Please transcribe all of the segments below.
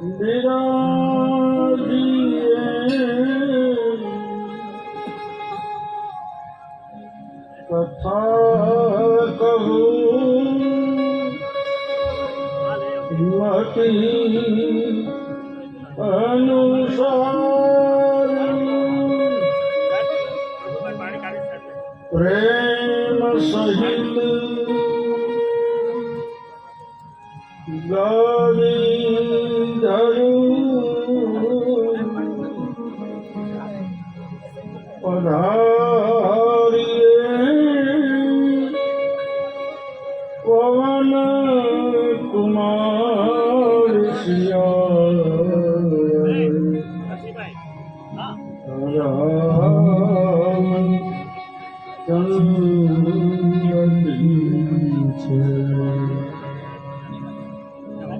વિરાજીએ કથા કહું મતી અનુસાર પ્રેમ સહિત ગાવી ધરું પધારીએ પવન કુમાર રામ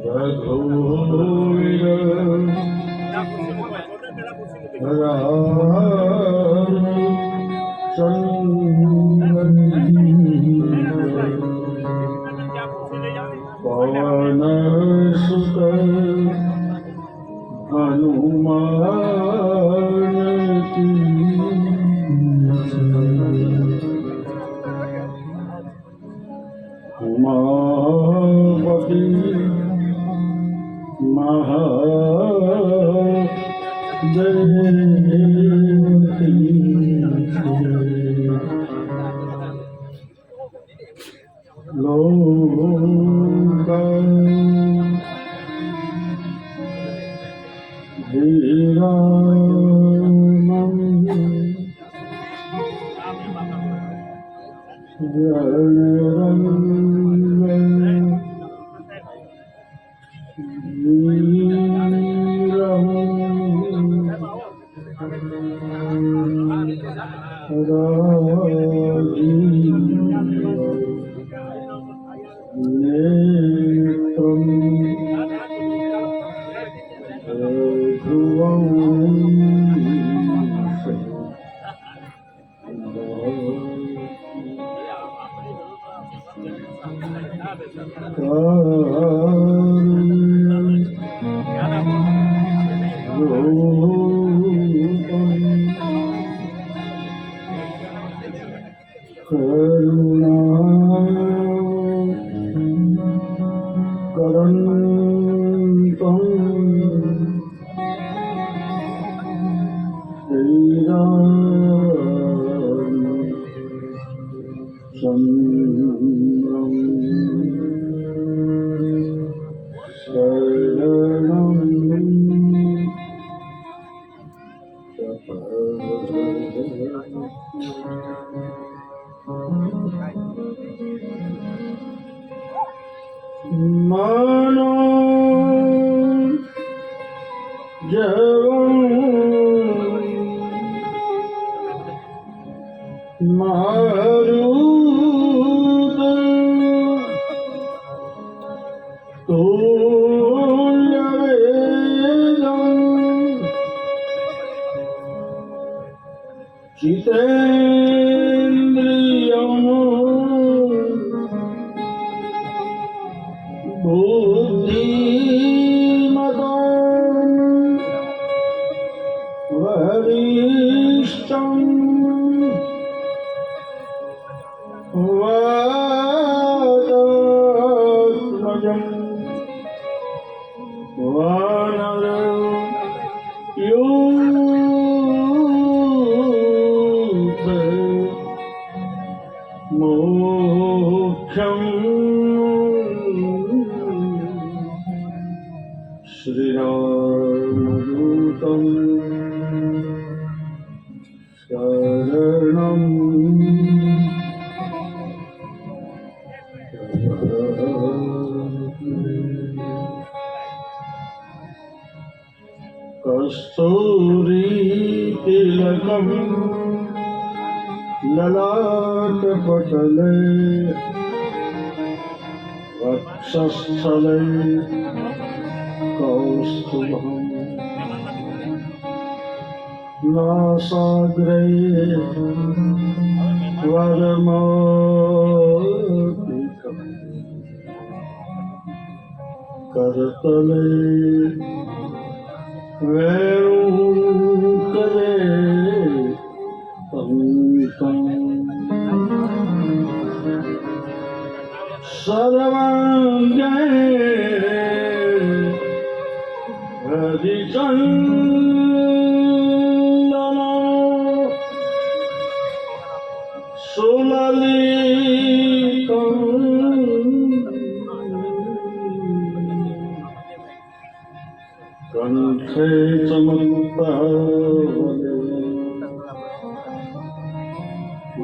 રઘુવીર રામ પવન સુત હનુમાન ઉમાપતિ મહાદેવકી લોકા વિરામં માનો જવું મારું તુલ્ય વેદં ચિતેન્દ્રિયં बुद्धिमतां वरिष्ठं वातात्मजं वानरं यूथ मोक्षं श्रीरामदूतं शरणं कस्तूरीतिलकं ललाटपटले वक्षस्थले कौस्तुभं नासाग्रे वरमातिकम् કરતલે વેણું કરે સર્વાંગે હરિચંદન સુલલિતં કંઠે ચમત્કારે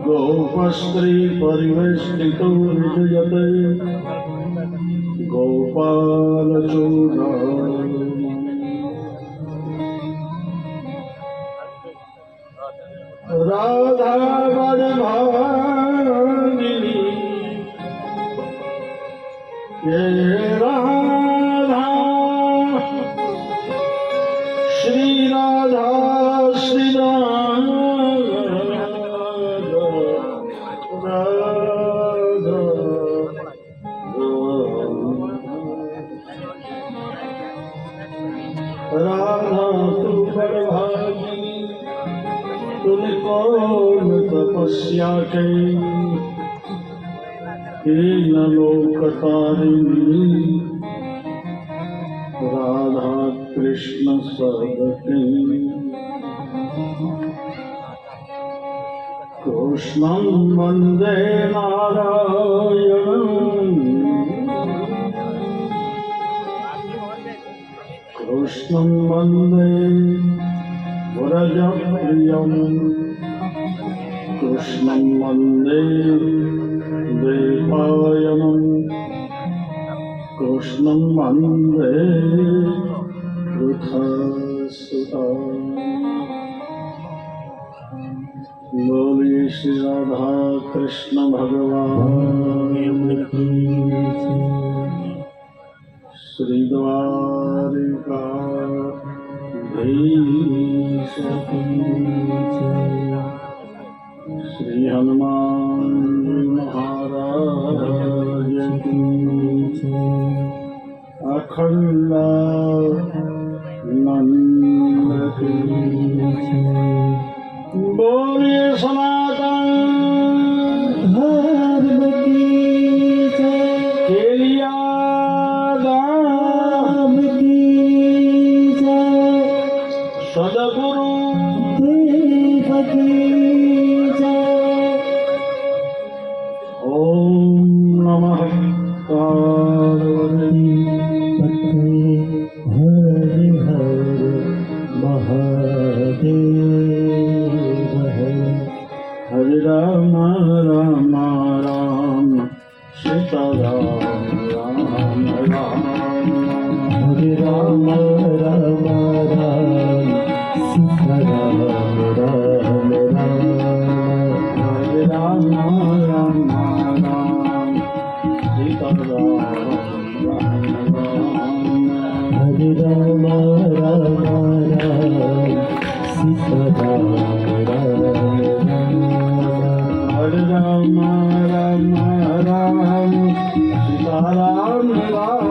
ગોપસ્ત્રી પરિવેષ્ટિતો વિજયતે ગોપાલચૂડામણિ રાધા વડભાગિની હે રાધા શ્રી રાધા શ્રી राधा तू बड़भागी तुम कौन तपस्या के हीन लोक तारिणी राधा कृष्ण सदकी कृष्णं वन्दे नारायणम् कृष्णं वन्दे व्रजप्रियं कृष्णं वन्दे द्वैपायनं कृष्णं वन्दे वृथसुतं बोलिए श्री राधा कृष्ण भगवान की श्री द्वारिका श्री हनुमान महाराज की अखंड नंद की बोलिए सनातन धर्म की केलिया दाम की सदगुरु देव की ओम नमः पार्वती हर हर महादेव हरे राम राम राम सीताराम राम राम हरे राम राम राम सीताराम राम राम हरे राम राम राम सीताराम राम राम हरे राम राम राम सीताराम राम राम हरे राम राम राम सीताराम राम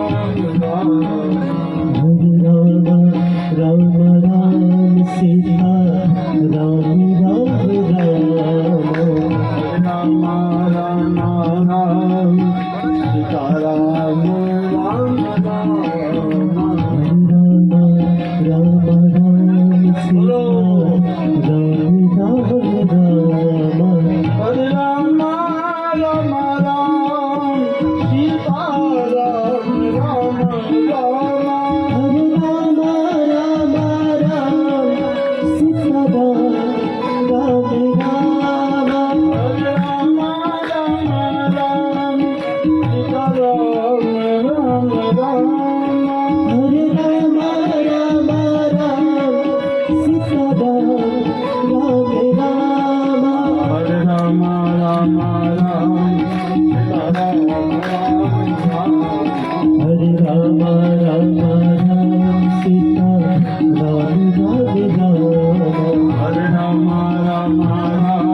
राम हरे राम राम राम सीता राम राम राम हरे राम राम राम सीताराम राम राम राम राम सीता राम राम राम हरे राम राम राम सीता राम राम राम हरे राम राम राम सीता राम राम राम हरे राम राम राम सीता राम राम राम हरे राम राम राम सीता राम राम राम हरे राम राम राम सीता राम राम हरे राम राम राम सीता राम राम राम हरे राम राम राम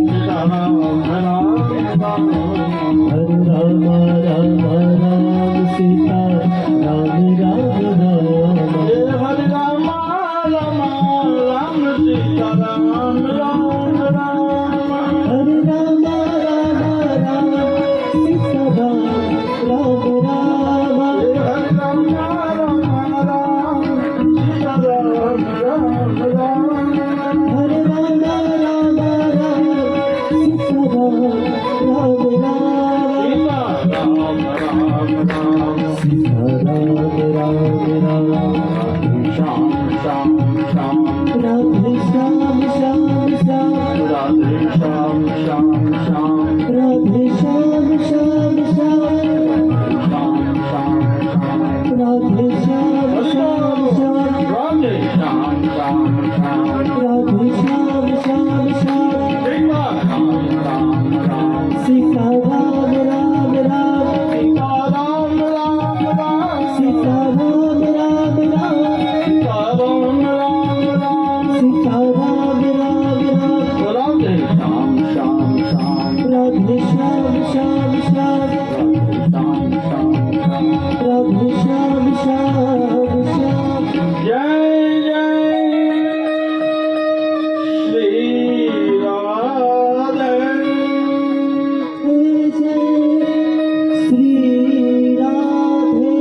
सीता राम राम राम हरे राम राम राम सीता राम सीताराम राम राम राम राम राम सीताराम राम राम राधे श्याम श्याम श्याम राधे श्याम श्याम श्याम राधे श्याम श्याम श्याम राधे श्याम श्याम श्याम जय जय श्री राधे जय जय श्री राधे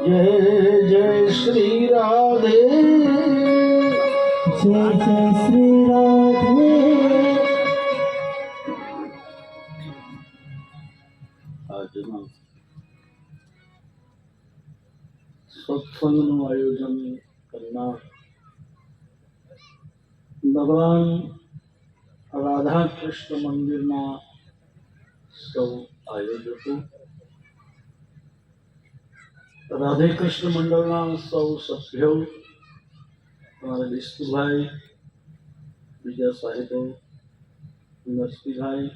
जय जय श्री राधे जय जय श्री राधे આજના સત્સંગનું આયોજન કરનાર ભગવાન રાધા કૃષ્ણ મંદિરના સૌ આયોજકો, રાધે કૃષ્ણ મંડળના સૌ સભ્યો, તમારા વિષ્ણુભાઈ, બીજા સાહેબો, નરસિંહભાઈ,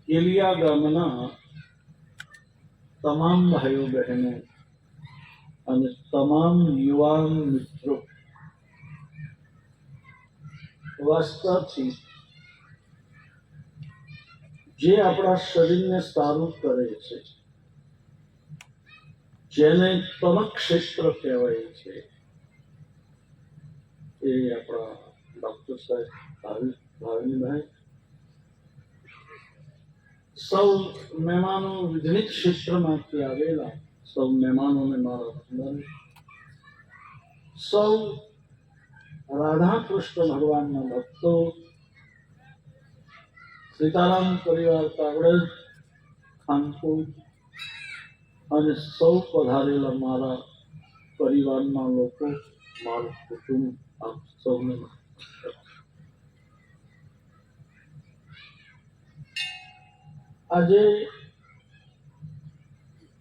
કેલિયા ગામના તમામ ભાઈઓ બહેનો અને તમામ યુવાન મિત્રો, વાસ્તવથી જે આપણા શરીરને સારું કરે છે, જેને તમક્ષેત્ર કહેવાય છે, એ આપણા ડોક્ટર સાહેબ ભાવિનભાઈ, સૌ મહેમાનો, વિવિધ ક્ષેત્રમાંથી આવેલા સૌ મહેમાનોને મારા વંદન, સૌ રાધા કૃષ્ણ ભગવાનના ભક્તો, સીતારામ પરિવાર કાગડજ, ખાનપુર અને સૌ પધારેલા મારા પરિવારના લોકો, મારું કુટુંબ, આપ સૌને આજે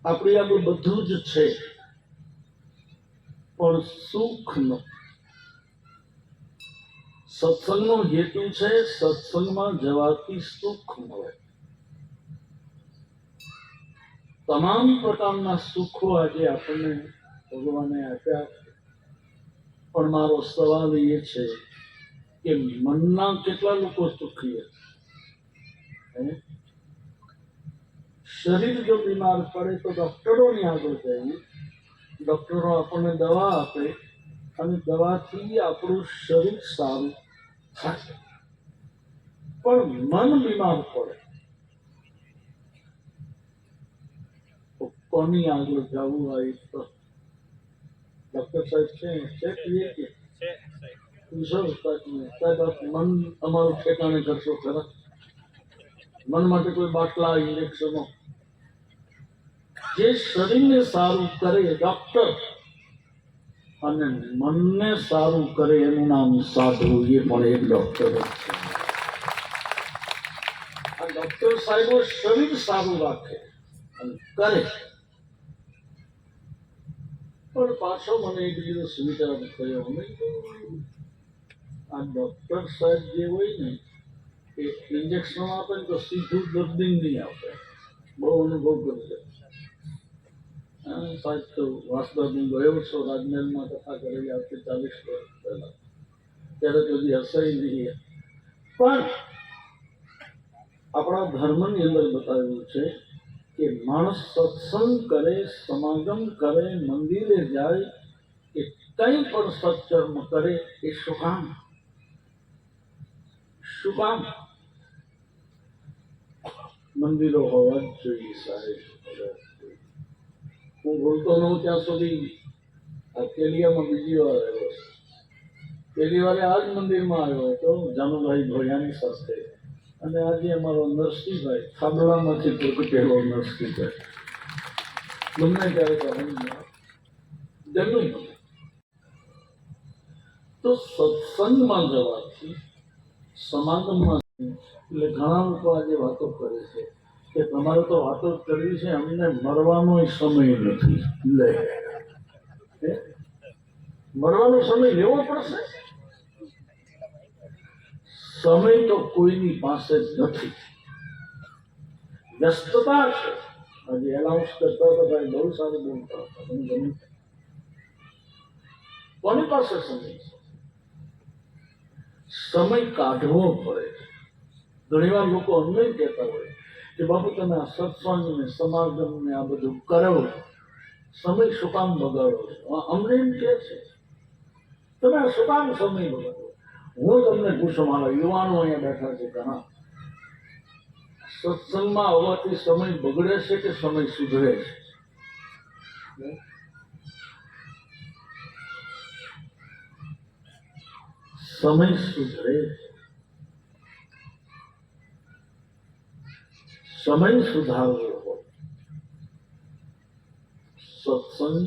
આપણી આગળ બધું જ છે, પણ સુખનો સત્સંગનો હેતુ છે સત્સંગમાં જવાથી સુખ મળે. તમામ પ્રકારના સુખો આજે આપણને ભગવાને આપ્યા, પણ મારો સવાલ એ છે કે મનના કેટલા લોકો સુખી છે? શરીર જો બીમાર પડે તો ડોક્ટરોની આગળ જઈએ, ડોક્ટરો આપણને દવા આપે અને દવાથી આપણું શરીર સારું થાય, પણ મન બીમાર પડે તો કોની આગળ જવું? હોય તો ડોક્ટર સાહેબ છે કે સાહેબ મન અમારું ઠેકાણે કરશો ખરા? મન માટે કોઈ બાટલા, ઇન્જેક્શનો? જે શરીરને સારું કરે ડોક્ટર અને મનને સારું કરે એનું નામ સાધુ, એ પણ એક ડોક્ટર છે. આ ડોક્ટર સાહેબો શરીર સારું રાખે અને કરે, પણ પાછો મને એક દિવસ વિચાર થયો, આ ડોક્ટર સાહેબ જે હોય ને એ ઇન્જેક્શન આપે ને તો સીધું દર્દી નહીં આપે. બહુ અનુભવ કરશે સાહેબ. તો વાસદાદ હું ગયો છો રાજમહેલમાં કથા કરેલી આજથી 40 વર્ષ પહેલા, ત્યારે તો હજી હશે નહીં. પણ આપણા ધર્મની અંદર બતાવ્યું છે કે માણસ સત્સંગ કરે, સમાગમ કરે, મંદિરે જાય કે કંઈ પણ સત્કર્મ કરે એ શું કામ? શું કામ? મંદિરો હોવા જ જોઈએ સાહેબ. હું ભૂલતો ન ત્યાં સુધી આ કેલિયામાં બીજી વાર આવ્યો છે. પહેલી વારે આ જ મંદિરમાં આવ્યો હતો જાનુભાઈ ભોયાની સાથે, અને આજે અમારો નરસિંહભાઈ થાબલામાંથી પ્રગટેલો નરસિંહભાઈ, બંને ક્યારેક જન્મ. તો સત્સંગમાં જવાથી, સમાગમમાં, એટલે ઘણા લોકો આજે વાતો કરે છે કે તમારે તો વાતો કરવી છે, અમને મરવાનો સમય નથી. લે, મરવાનો સમય લેવો પડશે? સમય તો કોઈની પાસે નથી, વ્યસ્તતા છે. આજે એનાઉન્સ કરતા હતા ભાઈ બહુ સારું બોલતા હતા મને ગમ્યું. કોની પાસે સમય છે? સમય કાઢવો પડે. ઘણી વાર લોકો અમને કહેતા હોય કે બાપુ તમે આ સત્સંગ ને સમાગમ ને આ બધું કરો, સમય શું કામ બગાડો છો? અમને એમ કે છે તમે આ શું કામ સમય બગાડો? હું તમને પૂછું, મારા યુવાનો અહીંયા બેઠા છે ઘણા, સત્સંગમાં આવવાથી સમય બગડે છે કે સમય સુધરે છે? સમય સુધરે છે. સમય સુધારવો હોય સત્સંગ.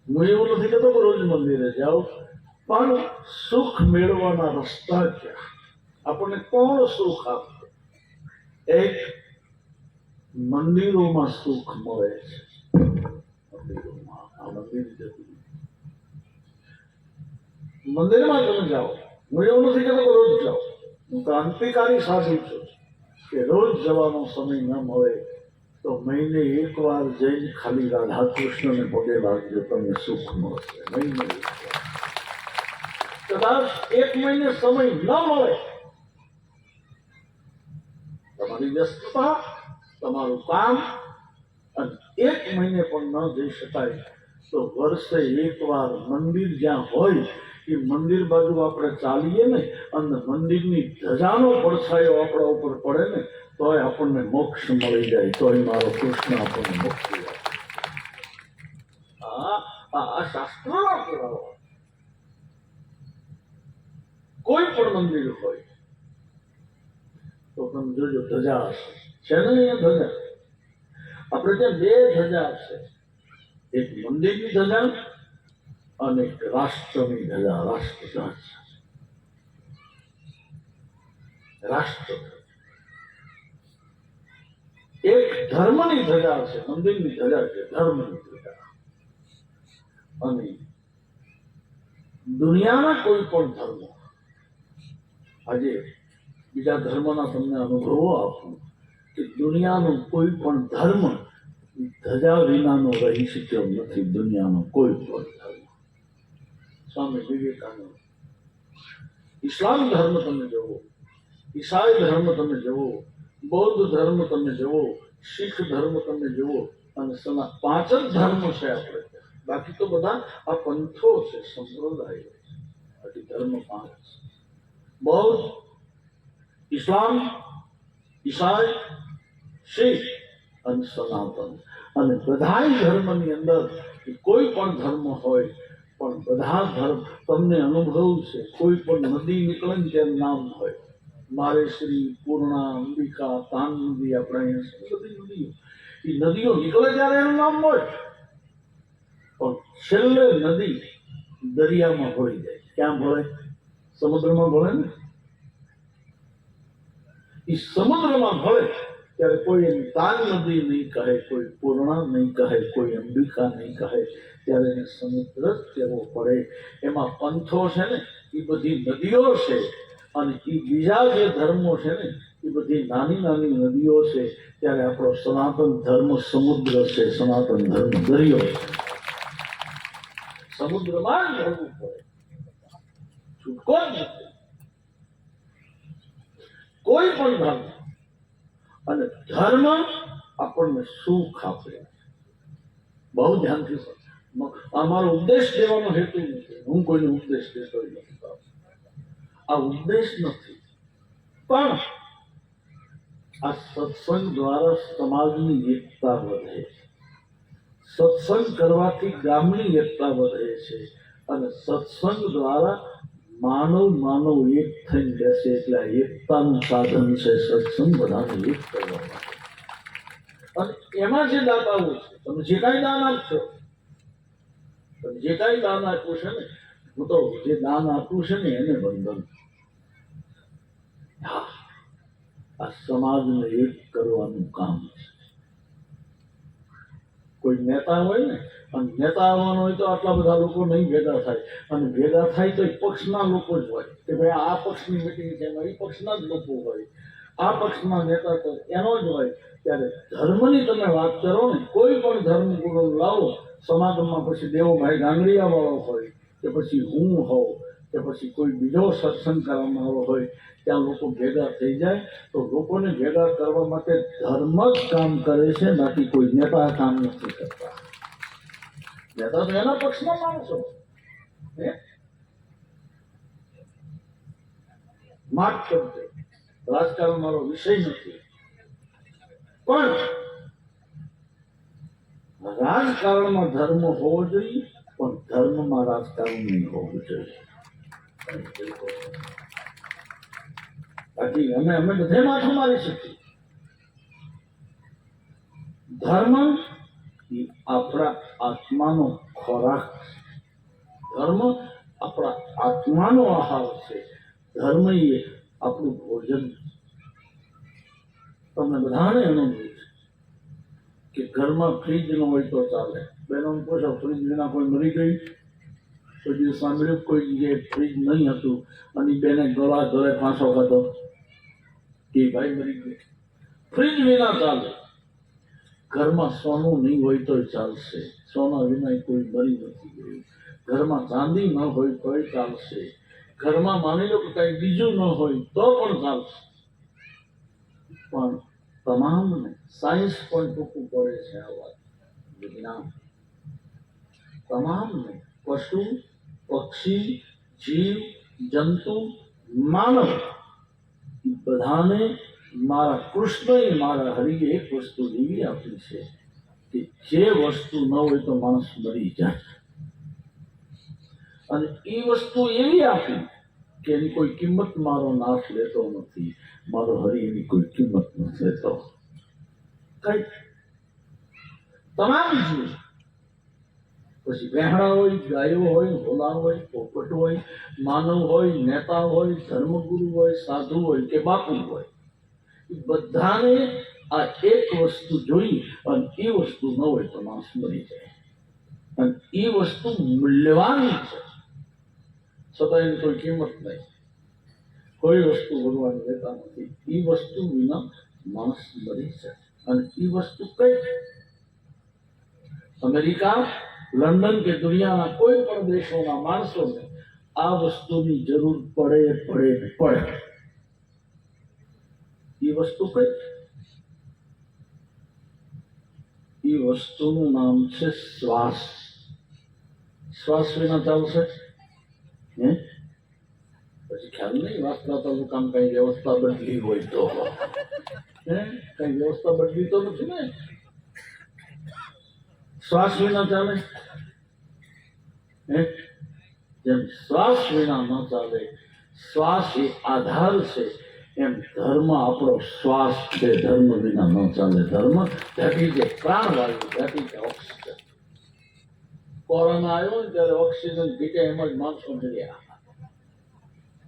હું એવું નથી કહેતો કે રોજ મંદિરે જાઓ, પણ સુખ મેળવવાના રસ્તા ક્યાં? આપણને કોણ સુખ આપે? એક મંદિરોમાં સુખ મળે છે. મંદિરોમાં આ મંદિર જતું મંદિરમાં તમે જાઓ. હું એવું નથી કહેતો કે રોજ જાઓ. હું ક્રાંતિકારી સાધુ છું કે રોજ જવાનો સમય ન મળે તો મહિને એકવાર જઈને ખાલી રાધા કૃષ્ણને પગે લાગજો, તમને સુખ મળશે. મહિને એકવાર. કદાચ એક મહિને સમય ન મળે, તમારી વ્યસ્તતા, તમારું કામ, અને એક મહિને પણ ન જઈ શકાય તો વર્ષે એકવાર મંદિર જ્યાં હોય એ મંદિર બાજુ આપણે ચાલીએ ને અને મંદિરની ધજાનો પડછાયો આપણા ઉપર પડે ને તોય આપણને મોક્ષ મળી જાય. તોય મારો કૃષ્ણ આપણને મોક્ષ જાય. આ શાસ્ત્રોના પુરાવો. કોઈ પણ મંદિર હોય તો તમે જોજો ધજા હશે. છે ને અહીંયા ધજા? આપણે ત્યાં બે ધજા છે, એક મંદિરની ધજા અને એક રાષ્ટ્રની ધજા. રાષ્ટ્રધ્વજ. રાષ્ટ્ર એક ધર્મની ધજા છે, મંદિરની ધજા છે ધર્મની ધજા. અને દુનિયાના કોઈ પણ ધર્મ, આજે બીજા ધર્મના તમને અનુભવો આપું કે દુનિયાનો કોઈ પણ ધર્મ ધજા વિનાનો રહી શક્યો નથી. દુનિયાનો કોઈ પણ ધર્મ. સ્વામી વિવેકાનંદ. ઇસ્લામ ધર્મ તમે જુઓ, ઈસાઈ ધર્મ તમે જુઓ, બૌદ્ધ ધર્મ તમે જુઓ, શીખ ધર્મ તમે જુઓ, અને પાંચ જ ધર્મ છે આપણે. બાકી તો બધા આ પંથો છે, સંપ્રદાય છે. બાકી ધર્મ પાંચ છે: બૌદ્ધ, ઇસ્લામ, ઈસાઈ, શીખ અને સનાતન. અને બધા ધર્મની અંદર કોઈ પણ ધર્મ હોય પણ બધા ધર્મ તમને અનુભવ છે. કોઈ પણ નદી નીકળે ને તેનું નામ હોય, મારેશ્રી, પૂર્ણા, અંબિકા, તાન નદી, આપણે અહીંયા બધી નદીઓ. એ નદીઓ નીકળે ત્યારે એનું નામ હોય, પણ છેલ્લે નદી દરિયામાં ભળી જાય. ક્યાં ભળે? સમુદ્રમાં ભળે ને. એ સમુદ્રમાં ભળે ત્યારે કોઈ એની તાન નદી નહીં કહે, કોઈ પૂર્ણા નહીં કહે, કોઈ અંબિકા નહીં કહે. ત્યારે એને સમુદ્ર જ કહેવો પડે. એમાં પંથો છે ને એ બધી નદીઓ છે, અને એ બીજા જે ધર્મો છે ને એ બધી નાની નાની નદીઓ છે. ત્યારે આપણો સનાતન ધર્મ સમુદ્ર છે, સનાતન ધર્મ દરિયો છે. સમુદ્રમાં જ રહેવું પડે, છૂટકો જ નથી. કોઈ પણ ધર્મ. અને ધર્મ આપણને સુખ આપે. બહુ ધ્યાનથી અમારો ઉપદેશ દેવાનો હેતુ નથી. હું કોઈને ઉપદેશ દેતો નથી. આ ઉપદેશ નથી, પણ આ સત્સંગ દ્વારા સમાજની એકતા વધે છે. સત્સંગ કરવાથી ગામની એકતા વધે છે. અને સત્સંગ દ્વારા માનવ એક થઈને બેસે. એટલે આ એકતાનું સાધન છે સત્સંગ, બધાને એક કરવા માટે. અને એમાં જે દાતાઓ છે, તમે જે કાંઈ દાન આપશો, તમે જે કાંઈ દાન આપ્યું છે ને, હું તો જે દાન આપ્યું છે ને એને બંધન. હા, આ સમાજને એક કરવાનું કામ છે. કોઈ નેતા હોય ને, અને નેતા આવવાનો હોય તો આટલા બધા લોકો નહીં ભેગા થાય. અને ભેગા થાય તો પક્ષના લોકો જ હોય કે ભાઈ આ પક્ષની મિટિંગ છે, એમાં એ પક્ષના જ લોકો હોય. આ પક્ષના નેતા તો એનો જ હોય. ત્યારે ધર્મની તમે વાત કરો ને, કોઈ પણ ધર્મગુરુ લાવો સમાગમમાં, પછી દેવોભાઈ ગાંગડિયા વાળો હોય કે પછી હું હોઉં કે પછી કોઈ બીજો સત્સંગ કરવાનો હોય, ત્યાં લોકો ભેગા થઈ જાય તો લોકોને ભેગા કરવા માટે ધર્મ જ કામ કરે છે, બાકી કોઈ નેતા કામ નથી કરતા. નેતા તો એના પક્ષમાં માણસો હે માફ કરજો, રાજકારણ મારો વિષય નથી, પણ રાજકારણમાં ધર્મ હોવો જોઈએ, પણ ધર્મમાં રાજકારણ નહીં હોવું જોઈએ. બાકી અમે બધે માથું મારી શકીએ. ધર્મ એ આપણા આત્માનો ખોરાક છે. ધર્મ આપણા આત્માનો આહાર છે. ધર્મ એ આપણું ભોજન. તમને બધાને અનુભવ છે કે ઘરમાં ફ્રીજ ન હોય તો ચાલે. બહેનો પૂછો, ફ્રીજ વિના કોઈ મરી ગઈ? કોઈ દિવસ સાંભળ્યું કોઈ જગ્યાએ ફ્રીજ નહીં હતું અને બેને ગળા ગળે ફાંસો ખાધો કે ભાઈ મરી ગઈ? ફ્રીજ વિના ચાલે. ઘરમાં સોનું નહીં હોય તો ચાલશે, સોના વિના કોઈ મરી નથી ગયું. ઘરમાં ચાંદી ન હોય તોય ચાલશે. ઘરમાં માની લો કે કઈ બીજું ન હોય તો પણ ચાલશે. પણ તમામને સાયન્સ પણ ટૂંકું પડે છે આ વાત, વિજ્ઞાન. તમામને પશુ, પક્ષી, જીવ, જંતુ, માનવ બધાને મારા કૃષ્ણએ, મારા હરિએ એક વસ્તુ એવી આપી છે કે જે વસ્તુ ન હોય તો માણસ મરી જાય. અને એ વસ્તુ એવી આપી કે એની કોઈ કિંમત મારો નાશ લેતો નથી. મારો હરિ એની કોઈ કિંમત નથી લેતો. કઈ તમામ જીવ, પછી બહેણા હોય, ગાયો હોય, હોલા હોય, પોપટ હોય, માનવ હોય, નેતા હોય, ધર્મગુરુ હોય, સાધુ હોય કે બાપુ હોય, એ બધાને આ એક વસ્તુ જોઈ અને એ વસ્તુ ન હોય તો માણસ મરી જાય. અને એ વસ્તુ મૂલ્યવાન છે, છતાં એની કોઈ કિંમત નહીં. કોઈ વસ્તુ ભગવાન લેતા નથી. એ વસ્તુ વિના માણસ મરી જાય. અને એ વસ્તુ કઈ? અમેરિકા, લંડન કે દુનિયાના કોઈ પણ દેશોના માણસોને આ વસ્તુની જરૂર પડે. એ વસ્તુ કઈ? એ વસ્તુનું નામ છે શ્વાસ. શ્વાસ વિના ચાલશે હે? પછી ખ્યાલ નહીં, વાસણા તાલુકામાં કઈ વ્યવસ્થા બદલી હોય તો હે? કઈ વ્યવસ્થા બદલી તો નથી ને. શ્વાસ વિના ચાલે હે? જેમ શ્વાસ વિના ન ચાલે, શ્વાસ એ આધાર છે, એમ ધર્મ આપણો શ્વાસ છે. ધર્મ વિના ન ચાલે. ધર્મ ધરતી છે, પ્રાણવાયુ ધરતી છે, ઓક્સિજન. કોરોના આવ્યો ને ત્યારે ઓક્સિજન ઘીટે એમ જ માણસો મળ્યા.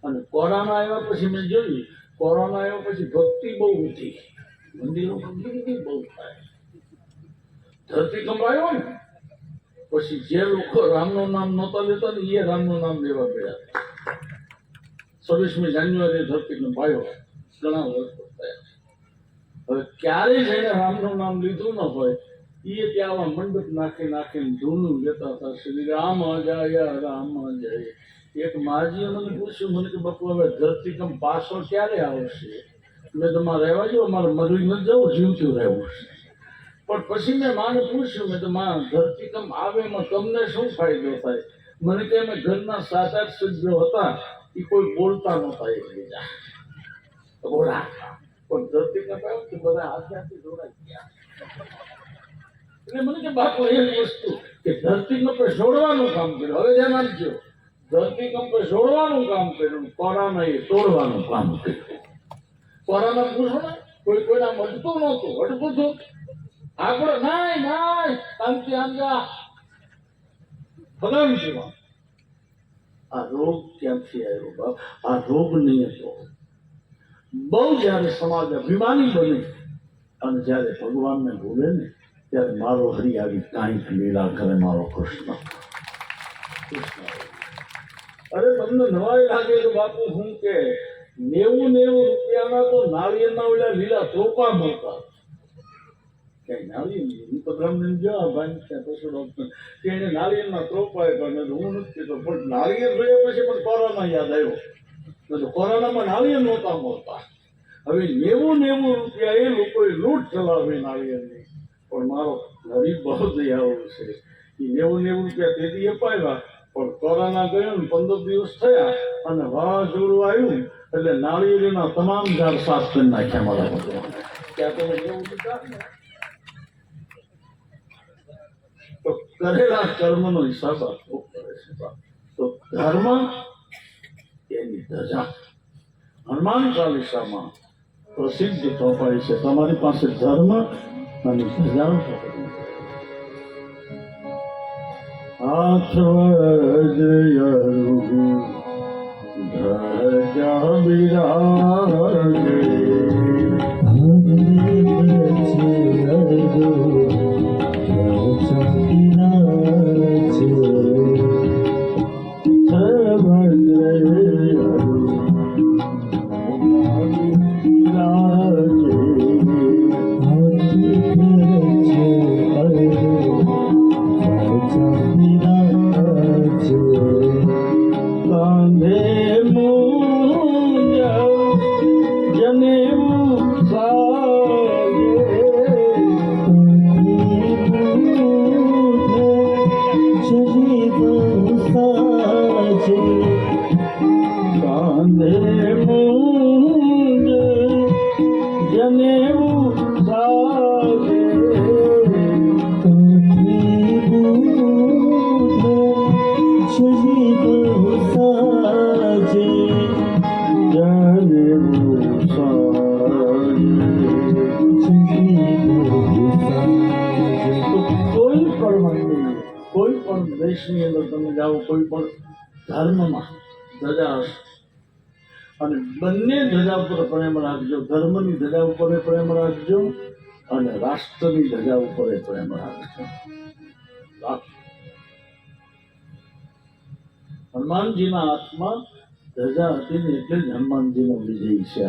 અને કોરોના આવ્યા પછી મેં જોયું, કોરોના આવ્યા પછી ભક્તિ બહુ વધી, મંદિરોમાં ભક્તિ બહુ થાય. ધરતીકંપ આવ્યો ને પછી જે લોકો રામનું નામ નહોતા લેતા ને એ રામનું નામ લેવા ગયા. 26મી જાન્યુઆરી ધરતીકંપ આવ્યો, ઘણા વર્ષો થયા. હવે ક્યારે જેને રામનું નામ લીધું ન હોય એ ત્યાં મંડપ નાખીને ધૂનું લેતા હતા, શ્રી રામ જય રામ જય. એક માજીએ મને પૂછ્યું, મને કે બાપુ હવે ધરતીકંપ પાછો ક્યારે આવશે? મેં તમારે રહેવા જો, અમારે મરી નથી જવું, જીવતું રહેવું છે. પણ પછી મેં માને પૂછ્યું, મેં તો માં ધરતીકંપ આવે એમાં તમને શું ફાયદો થાય? મને કે અમે ઘરના 7-8 સભ્યો હતા, એ કોઈ બોલતા નહોતા એકબીજા, બોલાતા. પણ ધરતીકંપ આવ્યો કે બધા હાથે જોડાઈ ગયા. એટલે મને કે બાપુ એક વસ્તુ કે ધરતીકંપે જોડવાનું કામ કર્યું. હવે ધ્યાન આપજો, ધરતીકંપે જોડવાનું કામ કર્યું, કોરોના એ તોડવાનું કામ કર્યું. કોરોના પૂછો ને, કોઈના અડતું નહોતું, અડતું હતું. આપણે નાય શાંતિ આમજા ભગવાન જીવા. આ રોગ ક્યાંથી આવ્યો બાપ? આ રોગ નહીં હતો. બહુ જયારે સમાજ અભિમાની બને અને જયારે ભગવાનને ભૂલે ને ત્યારે મારો હરિ આવી કાંઈક લીલા કરે, મારો કૃષ્ણ. અરે તમને નવાઈ લાગે તો બાપુ હું કે 90 રૂપિયાના તો નાળિયેરના ઓલા લીલા ચોપા મળતા. ક્યાંય નાળિયેર પધરામણી જવા ભાઈ ત્યાં પશુ ડોક્ટર કે એને નાળિયેરના ત્રોપાય કરે હું નથી કીધો પણ નાળિયેર જોયા પછી મને કોરોના યાદ આવ્યો તો કોરોનામાં નાળિયેર નહોતા મળતા હવે 90 રૂપિયા એ લોકોએ લૂંટ ચલાવી નાળિયેરની પણ મારો ગરીબ બહુ દયાળુ છે એ 90 રૂપિયા તેથી અપાવ્યા પણ કોરોના ગયો ને 15 દિવસ થયા અને વાવાઝોડું આવ્યું એટલે નાળિયેરીના તમામ ઝાડ સાફ કરી નાખ્યા મારા ભગવાન ત્યાં તમે કેવું કીધા તો કરેલા કર્મનો હિસાબ આપવો પડે છે તો ધર્મ એની ધજા હનુમાન ચાલીસામાં પ્રસિદ્ધ ચોપાઈ છે તમારી પાસે ધર્મ અને ધજાઓ હાથ વજ્ર ધજા બિરાજે કોઈ પણ દેશની અંદર તમે જાઓ કોઈ પણ ધર્મમાં ધજા હશે અને બંને ધજા ઉપર પ્રેમ રાખજો ધર્મની ધજા ઉપર પ્રેમ રાખજો અને રાષ્ટ્રની ધજા ઉપર પ્રેમ રાખજો હનુમાનજીના હાથમાં ધજા હતી ને એટલે જ હનુમાનજીનો વિજય છે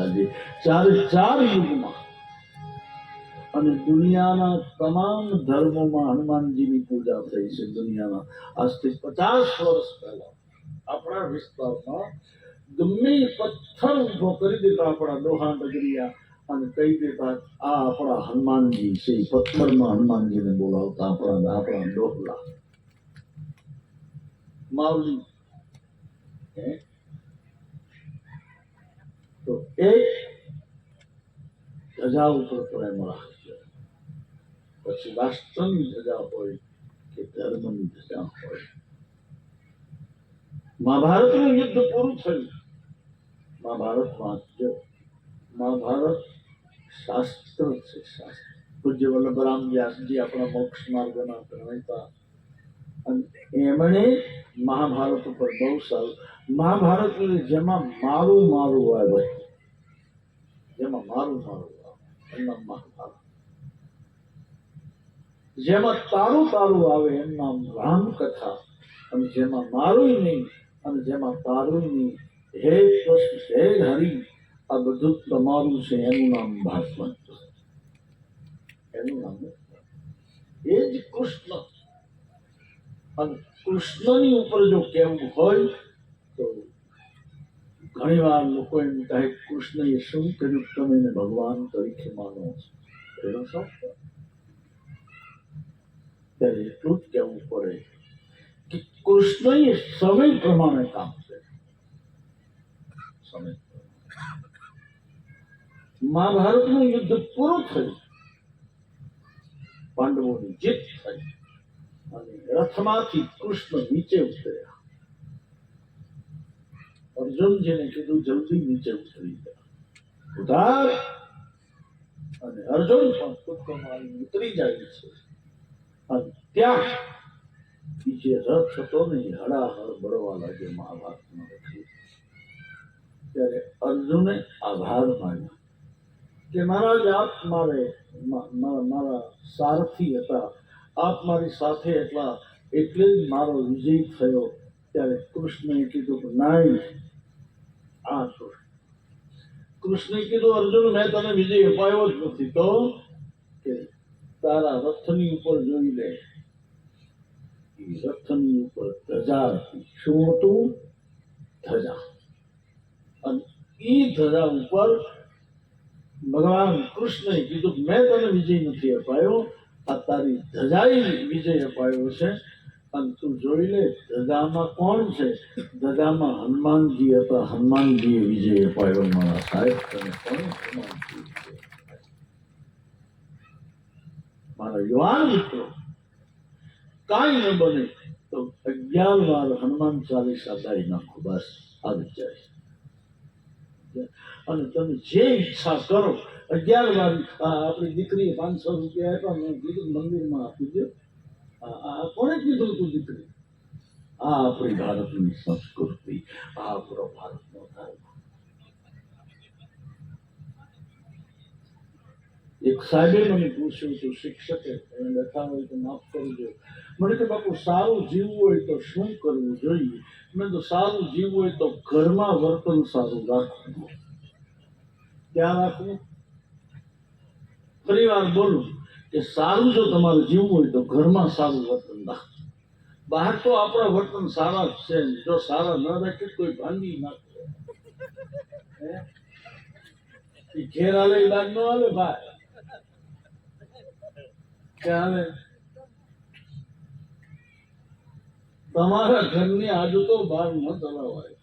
આજે ચાર યુગમાં અને દુનિયાના તમામ ધર્મોમાં હનુમાનજીની પૂજા થઈ છે દુનિયાના આજથી 50 વર્ષ પહેલા આપણા વિસ્તારમાં ગમે પથ્થર ઉભો કરી દેતા આપણા ડોહા ડગરિયા અને કહી દેતા આ આપણા હનુમાનજી છે પથ્થરમાં હનુમાનજીને બોલાવતા આપણા ડોહલા માવલી તો એક ધજા ઉપર પ્રેમ રાખજો પછી રાષ્ટ્રની ધજા હોય કે ધર્મની ધજા હોય મહાભારતનું યુદ્ધ પૂરું થયું મહાભારત વાંચજો મહાભારત શાસ્ત્ર છે શાસ્ત્ર પૂજ્ય વલ્લભરામ વ્યાસજી આપણા મોક્ષ માર્ગના પ્રણેતા અને એમણે મહાભારત ઉપર બહુ સારું મહાભારત જેમાં મારું આવે જેમાં મારું આવે એમના મહાભારત જેમાં તારું આવે એમ નામ રામકથા અને જેમાં મારું નહીં અને જેમાં તારું નહીં હે કૃષ્ણ હે હરિ આ બધું તમારું છે એનું નામ ભાગવત એનું નામ એ જ કૃષ્ણ અને કૃષ્ણની ઉપર જો કહેવું હોય તો ઘણી વાર લોકો એમ કહે કૃષ્ણએ શું કર્યું તમે એને ભગવાન તરીકે માનો છો એનો શું ત્યારે એટલું જ કહેવું પડે કે કૃષ્ણએ સમય પ્રમાણે કામ કર્યું સમય મહાભારતનું યુદ્ધ પૂરું થયું પાંડવોની જીત થઈ અને રથમાંથી કૃષ્ણ નીચે ઉતર્યા અર્જુનજીને કીધું જલ્દી નીચે ઉતરી ગયા ઉધાર અને અર્જુન પણ કૂદકો મારી ઉતરી જાય છે અને ત્યાં નીચે રથ હતો ને હળાહળ બળવા લાગે મહાભારતમાં લખ્યું ત્યારે અર્જુને આભાર માન્યો કે મહારાજ આપ મારા સારથી હતા આપ મારી સાથે એટલા એટલે જ મારો વિજય થયો ત્યારે કૃષ્ણએ કીધું કે નહીં આ કૃષ્ણએ કીધું અર્જુન મેં તને વિજય અપાયો જ નથી તો કે તારા રથની ઉપર જોઈ લે, ઈ રથની ઉપર ધજા હતી. શું હતું? ધજા. અને ઈ ધજા ઉપર ભગવાન કૃષ્ણએ કીધું કે મેં તને વિજય નથી અપાયો, આ તારી ધજાએ વિજય અપાયો છે. અને તું જોઈ લે ધજામાં કોણ છે? ધજામાં હનુમાનજી હતા. હનુમાનજીએ વિજય અપાયો. મારા સાહેબ તને કોણ? હનુમાનજી વિજય અપાયો. મારા યુવાન મિત્રો, કાંઈ ન બને તો 11 વાર હનુમાન ચાલીસા ગાઈ નાખો, બસ આવી જાય. અને તમે જે ઈચ્છા કરો 11 વાર. આપણી દીકરીએ 500 રૂપિયા આપ્યા, મેં કીધું મંદિરમાં આપી દો. કોને કીધું તું દીકરી? આ આપણી ભારતની સંસ્કૃતિ, આ આપણો ભારતનો ધર્મ. એક સાહેબે મને પૂછ્યું હતું, શિક્ષકે, એને બેઠા હોય તો માફ કરજો. મને કે બાપુ સારું જીવવું હોય તો શું કરવું જોઈએ? મેં તો સારું જીવવું હોય તો ઘરમાં વર્તન સારું રાખવું. ક્યાં રાખવું? ફરી વાર બોલું કે સારું જો તમારે જીવવું હોય તો ઘરમાં સારું વર્તન રાખવું. બહાર તો આપણા વર્તન સારા જ છે. જો સારા ન રાખે કોઈ ભાંગી નાખે. ઘેર હાલે એ બાદ ન હાલે ભાઈ. ક્યાં હાલે? તમારા ઘરની આદતો બહાર ન ચલાવાય.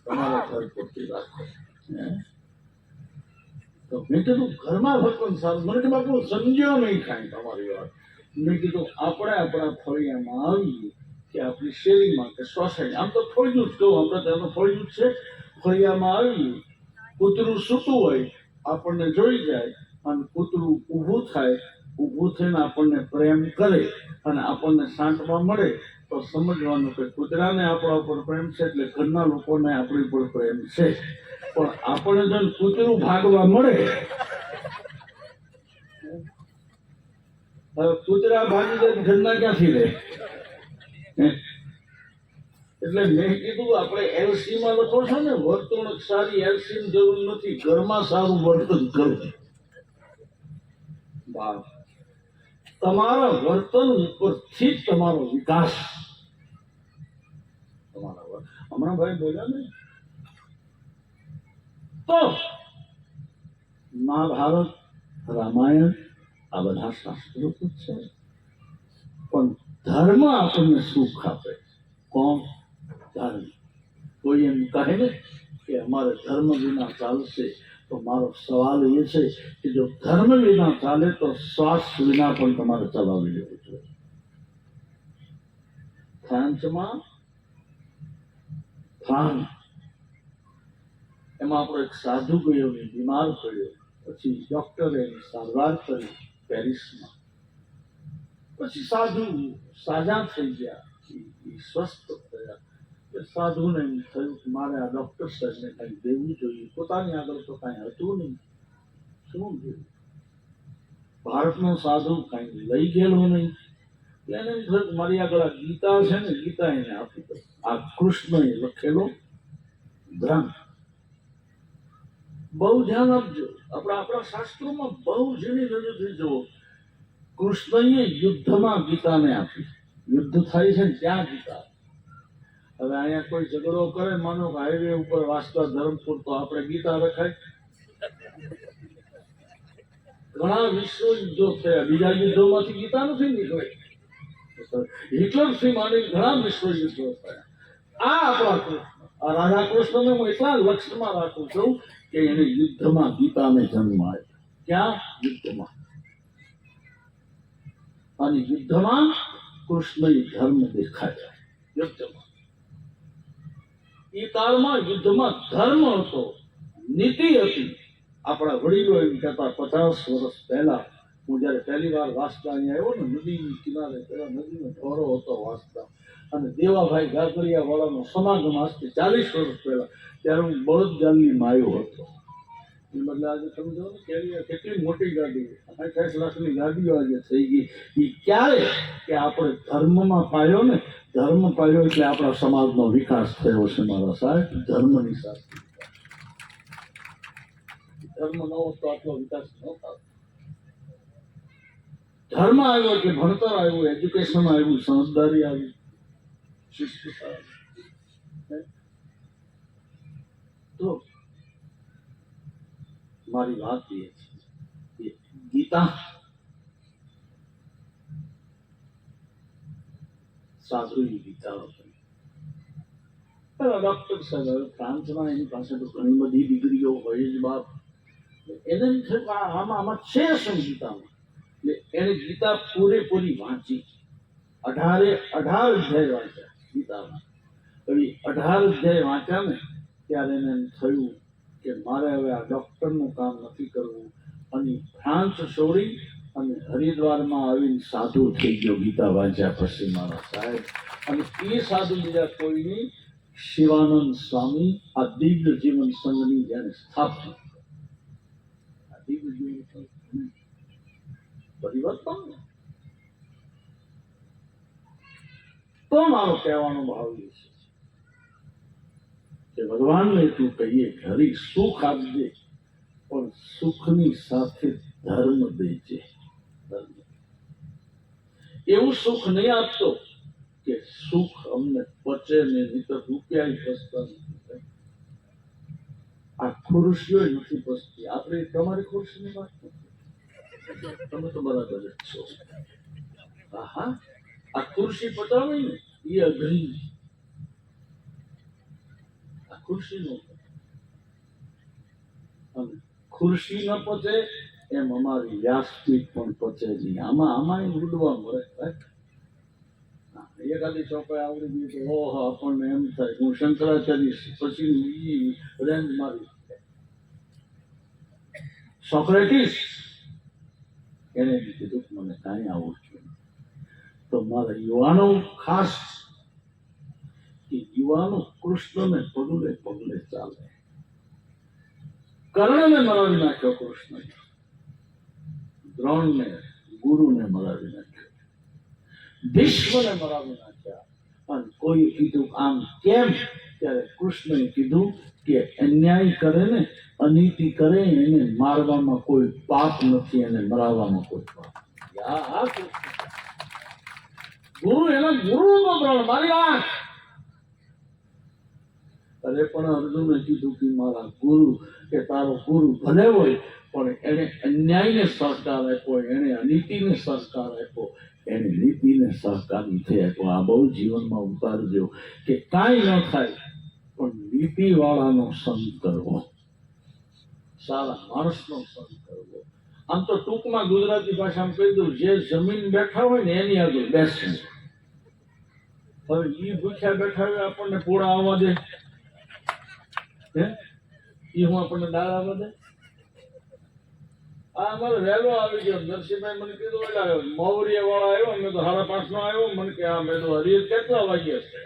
તમારા ઘર પૂરતી રાખો. તો મેં કીધું ઘરમાં વર્તન સારું. મને કે બાપુ સમજ્યો નહીં કાંઈ તમારી વાત. મેં કીધું આપણે આપણા ફળિયામાં આવીએ કે આપણી શેરીમાં કે સોસાયટી, આમ તો ફળિયું જ કહું, આપણે તેનું ફળિયું જ છે. ફળિયામાં આવીએ, કૂતરું સૂતું હોય, આપણને જોઈ જાય અને કૂતરું ઊભું થાય, ઊભું થઈને આપણને પ્રેમ કરે અને આપણને સાંટવા મળે તો સમજવાનું કે કૂતરાને આપણા ઉપર પ્રેમ છે એટલે ઘરના લોકોને આપણી ઉપર પ્રેમ છે. પણ આપણે જો કૂતરું ભાગવા મળે, હવે કૂતરા ભાગી જાય ઘરના ક્યાંથી રહે? એટલે મેં કીધું આપણે એલસી માં લખો છો ને, વર્તણૂક સારી, એલસી ની જરૂર નથી, ઘરમાં સારું વર્તન કરવું. તમારા વર્તન ઉપરથી જ તમારો વિકાસ. હમણાં ભાઈ બોલ્યા ને, તો મહાભારત, રામાયણ આ બધા શાસ્ત્રો તો છે, પણ ધર્મ આપણને સુખ આપે. કોણ? ધર્મ. કોઈ એમ કહે ને કે અમારે ધર્મ વિના ચાલશે, તો મારો સવાલ એ છે કે જો ધર્મ વિના ચાલે તો શ્વાસ વિના પણ તમારે ચલાવી લેવું જોઈએ. ફ્રાન્સમાં એમાં આપણો એક સાધુ ગયો, બીમાર પડ્યો, પછી ડોક્ટરે એની સારવાર કરી પેરિસમાં. પછી સાધુ સાજા થઈ ગયા, સ્વસ્થ થયા. સાધુને એમ થયું કે મારે આ ડોક્ટર સાહેબને કંઈક દેવું જોઈએ. પોતાની આગળ તો કાંઈ હતું નહીં, શું દેવું? ભારતનો સાધુ કાંઈ લઈ ગયેલો નહીં. એને એમ થયું કે મારી આગળ આ ગીતા છે ને, ગીતા એને આપી દો. આ કૃષ્ણએ લખેલો ગ્રંથ. બહુ ધ્યાન આપજો. આપણા શાસ્ત્રોમાં બહુ ઝીણી નજરથી જુઓ. કૃષ્ણએ યુદ્ધમાં ગીતાને આપી. યુદ્ધ થાય છે ને ત્યાં ગીતા. હવે અહીંયા કોઈ ઝઘડો કરે, માનો કે હાઈવે ઉપર વાસદા ધરમપુર, તો આપણે ગીતા રખાય? ઘણા વિશ્વ યુદ્ધો થયા, બીજા યુદ્ધોમાંથી ગીતા નથી નીકળી. હિટલરથી માંડી ઘણા વિશ્વ યુદ્ધો થયા. આ આપણા કૃષ્ણ, આ રાધા કૃષ્ણને હું એટલા લક્ષ્યમાં રાખું છું કે એને યુદ્ધમાં ગીતાને જન્મ આપ્યો. ક્યાં? યુદ્ધમાં. અને યુદ્ધમાં કૃષ્ણએ ધર્મ દેખાડ્યા. યુદ્ધમાં એ કાળમાં યુદ્ધમાં ધર્મ હતો, નીતિ હતી. આપણા વડીલો એમ કહેતા 50 વર્ષ પહેલા, હું જયારે પહેલી વાર વાંસદા અહીંયા આવ્યો ને, નદીની કિનારે, પેલા નદીનો ઢોરો હતો વાંસદા, અને દેવાભાઈ ગાગરિયા વાળાનો સમાગમ આજથી 40 વર્ષ પહેલા, ત્યારે હું બળદગાડીમાં આવ્યો હતો. એ બદલે આજે તમે જો ને કેટલી મોટી ગાડી, 28 લાખની ગાડીઓ આજે થઈ ગઈ. એ ક્યારે? કે આપણે ધર્મમાં પાયો ને, ધર્મ પાયો એટલે આપણા સમાજનો વિકાસ થયો છે મારા સાહેબ. ધર્મની સાથે ધર્મ ન હોત તો આટલો વિકાસ ન થતો. ધર્મ આવ્યો કે ભણતર આવ્યું, એજ્યુકેશન આવ્યું, સમજદારી આવી, શિસ્તતા આવી. તો મારી વાત એ છે કે ગીતા સાધુની ગીતા હતી. ડોક્ટર સાહેબ ફ્રાન્સમાં એની પાસે તો ઘણી બધી ડિગ્રીઓ હોય જ બાપ. એને એમ થયું કે આમાં છે શું ગીતામાં. એટલે એને ગીતા પૂરેપૂરી વાંચી, 18 અધ્યાય વાંચ્યા ગીતામાં. પછી 18 અધ્યાય વાંચ્યા ને ત્યારે એને એમ થયું કે મારે હવે આ ડોક્ટરનું કામ નથી કરવું, અને ફ્રાન્સ છોડી અને હરિદ્વારમાં આવીને સાધુ થઈ ગયો ગીતા વાંચ્યા પછી મારા સાહેબ. અને એ સાધુ બીજા કોઈની શિવાનંદ સ્વામી આ દિવ્ય જીવન સંઘની જેને સ્થાપના, આ દિવ્ય જીવન સંઘ પરિવર્તન. તો મારો કહેવાનો ભાવ એ છે કે ભગવાનને તું કહીએ કે હરી સુખ આપજે, પણ સુખની સાથે ધર્મ દેજે. એવું સુખ નહીં આપતો કે સુખ અમને પચે ને નહીતર રૂપિયા પચતા નથી. આ ખુરશીઓ નથી પચતી. આપણે તમારી ખુરશીની વાત નથી, તમે તો બરાબર જ છો. હા, આ ખુરશી પચાવે ને એ અઘરી. આ ખુરશી નો ખુરશી ન પચે એમ અમારી વ્યાસપીઠ પણ પચે નહીં. આમાં ઉડવા મળે. એકાદી ચોપાઈ આવડી ગઈ તો ઓહો આપણને એમ થાય હું શંકરાચાર્ય પછી રેન્જ મારી. સોક્રેટિસ એને કીધું કે મને કાંઈ આવું છું. તો મારા યુવાનો ખાસ કે યુવાનો કૃષ્ણને પગલે પગલે ચાલે. કર્ણને મરાવી નાખ્યો કૃષ્ણ, દ્રોણને ગુરુને મરાવી નાખ્યો, ભીષ્મને મરાવી નાખ્યા. અને કોઈ કીધું આમ કેમ? ત્યારે કૃષ્ણએ કીધું કે અન્યાય કરે ને, અનીતિ કરે એને મારવામાં કોઈ પાપ નથી, એને મરાવવામાં કોઈ પાપ નથી. ગુરુ એના ગુરુનો દ્રોણ મારી આંખ. અરે પણ અર્જુને કીધું કે મારા ગુરુ કે તારો ગુરુ ભલે હોય પણ એને અન્યાયને સહકાર આપ્યો, એને અનીતિને સહકાર આપ્યો, એને નીતિને સહકાર નથી આપ્યો. આ બહુ જીવનમાં ઉતારજો કે કાંઈ ન થાય પણ નીતિ વાળાનો સંગ કરવો, સારા માણસનો સંગ કરવો. આમ તો ટૂંકમાં ગુજરાતી ભાષામાં કહી દઉં, જે જમીન બેઠા હોય ને એની આગળ બેસવું. હવે એ ભૂખ્યા બેઠા હોય આપણને પોળા આવવા દે, એ હું આપણને દાળ આવવા દે. આ અમારે વહેલો આવી ગયો. નરસિંહભાઈ મને કીધું એટલે મૌર્ય વાળા આવ્યો, મેં તો 5:30 નો આવ્યો. મને કે આ મેં તો હરિયર કેટલા વાગ્યા છે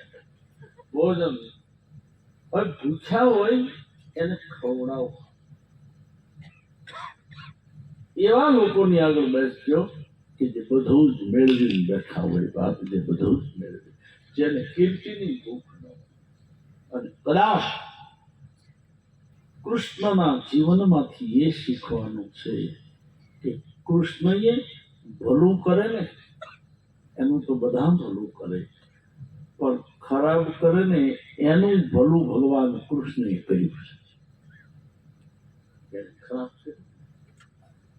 ભોજન. હવે ભૂખ્યા હોય એને ખવડાવો. એવા લોકોની આગળ બેસજો કે જે બધું જ મેળવીને બેઠા હોય. બાપ જે બધું જ મેળવે, જેને કીર્તિની ભૂખ ન હોય. અને કદાચ કૃષ્ણના જીવનમાંથી એ શીખવાનું છે કે કૃષ્ણએ ભલું કરે ને એનું તો બધા ભલું કરે, પણ ખરાબ કરે ને એનું ભલું ભગવાન કૃષ્ણએ કર્યું છે. ખરાબ છે.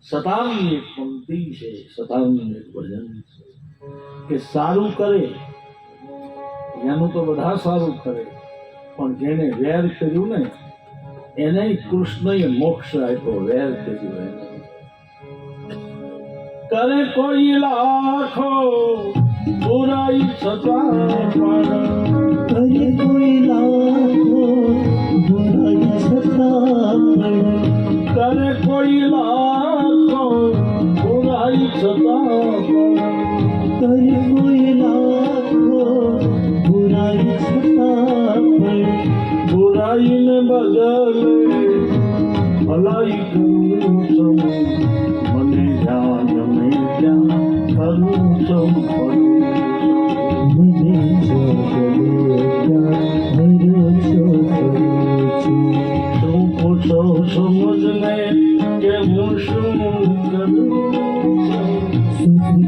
સતાવની એક પંક્તિ છે, સતાવનું એક ભજન છે કે સારું કરે એનું તો બધા સારું કરે, પણ જેને વેર કર્યું ને એને કૃષ્ણએ મોક્ષ આપ્યો. વેર કર્યું એને કરે કોઈ લાખો બુરાઈ છતાં પણ, કરે કોઈ લાખો બુરાઈ છતાં પણ, કરે કોઈ લાખો બુરાઈ છતાં પણ, કરે કોઈ લાખો બુરાઈ છતાં પણ, બુરાઈને બદલે ભલાઈ કરું છું. મને ધ્યાન મેં ત્યાં કરું છું. મને જો ગમે ત્યાં ભરોસો કરું છું. તું પૂછો સમજને કે હું શું કરું છું. સુખ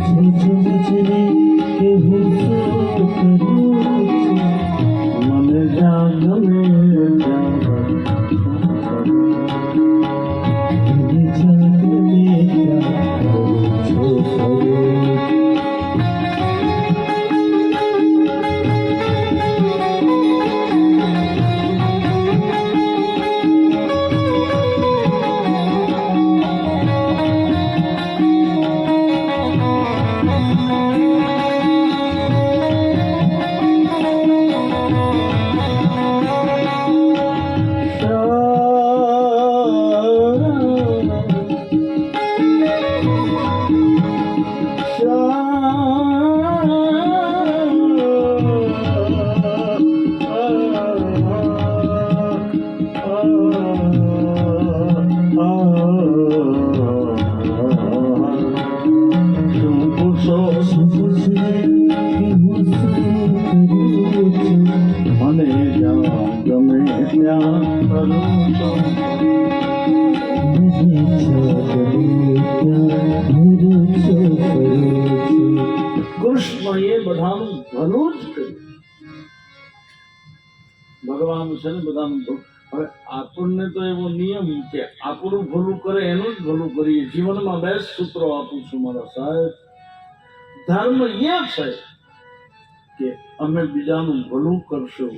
કૃષ્ણએ બધાનું ભલું જ કર્યું. ભગવાન છે ને બધાનું ભલું. હવે આપણને તો એવો નિયમ કે આપણું ભલું કરે એનું જ ભલું કરીએ. જીવનમાં બે સૂત્રો આપું છું મારા સાહેબ. ધર્મ એ છે કે અમે બીજાનું ભલું કરશું,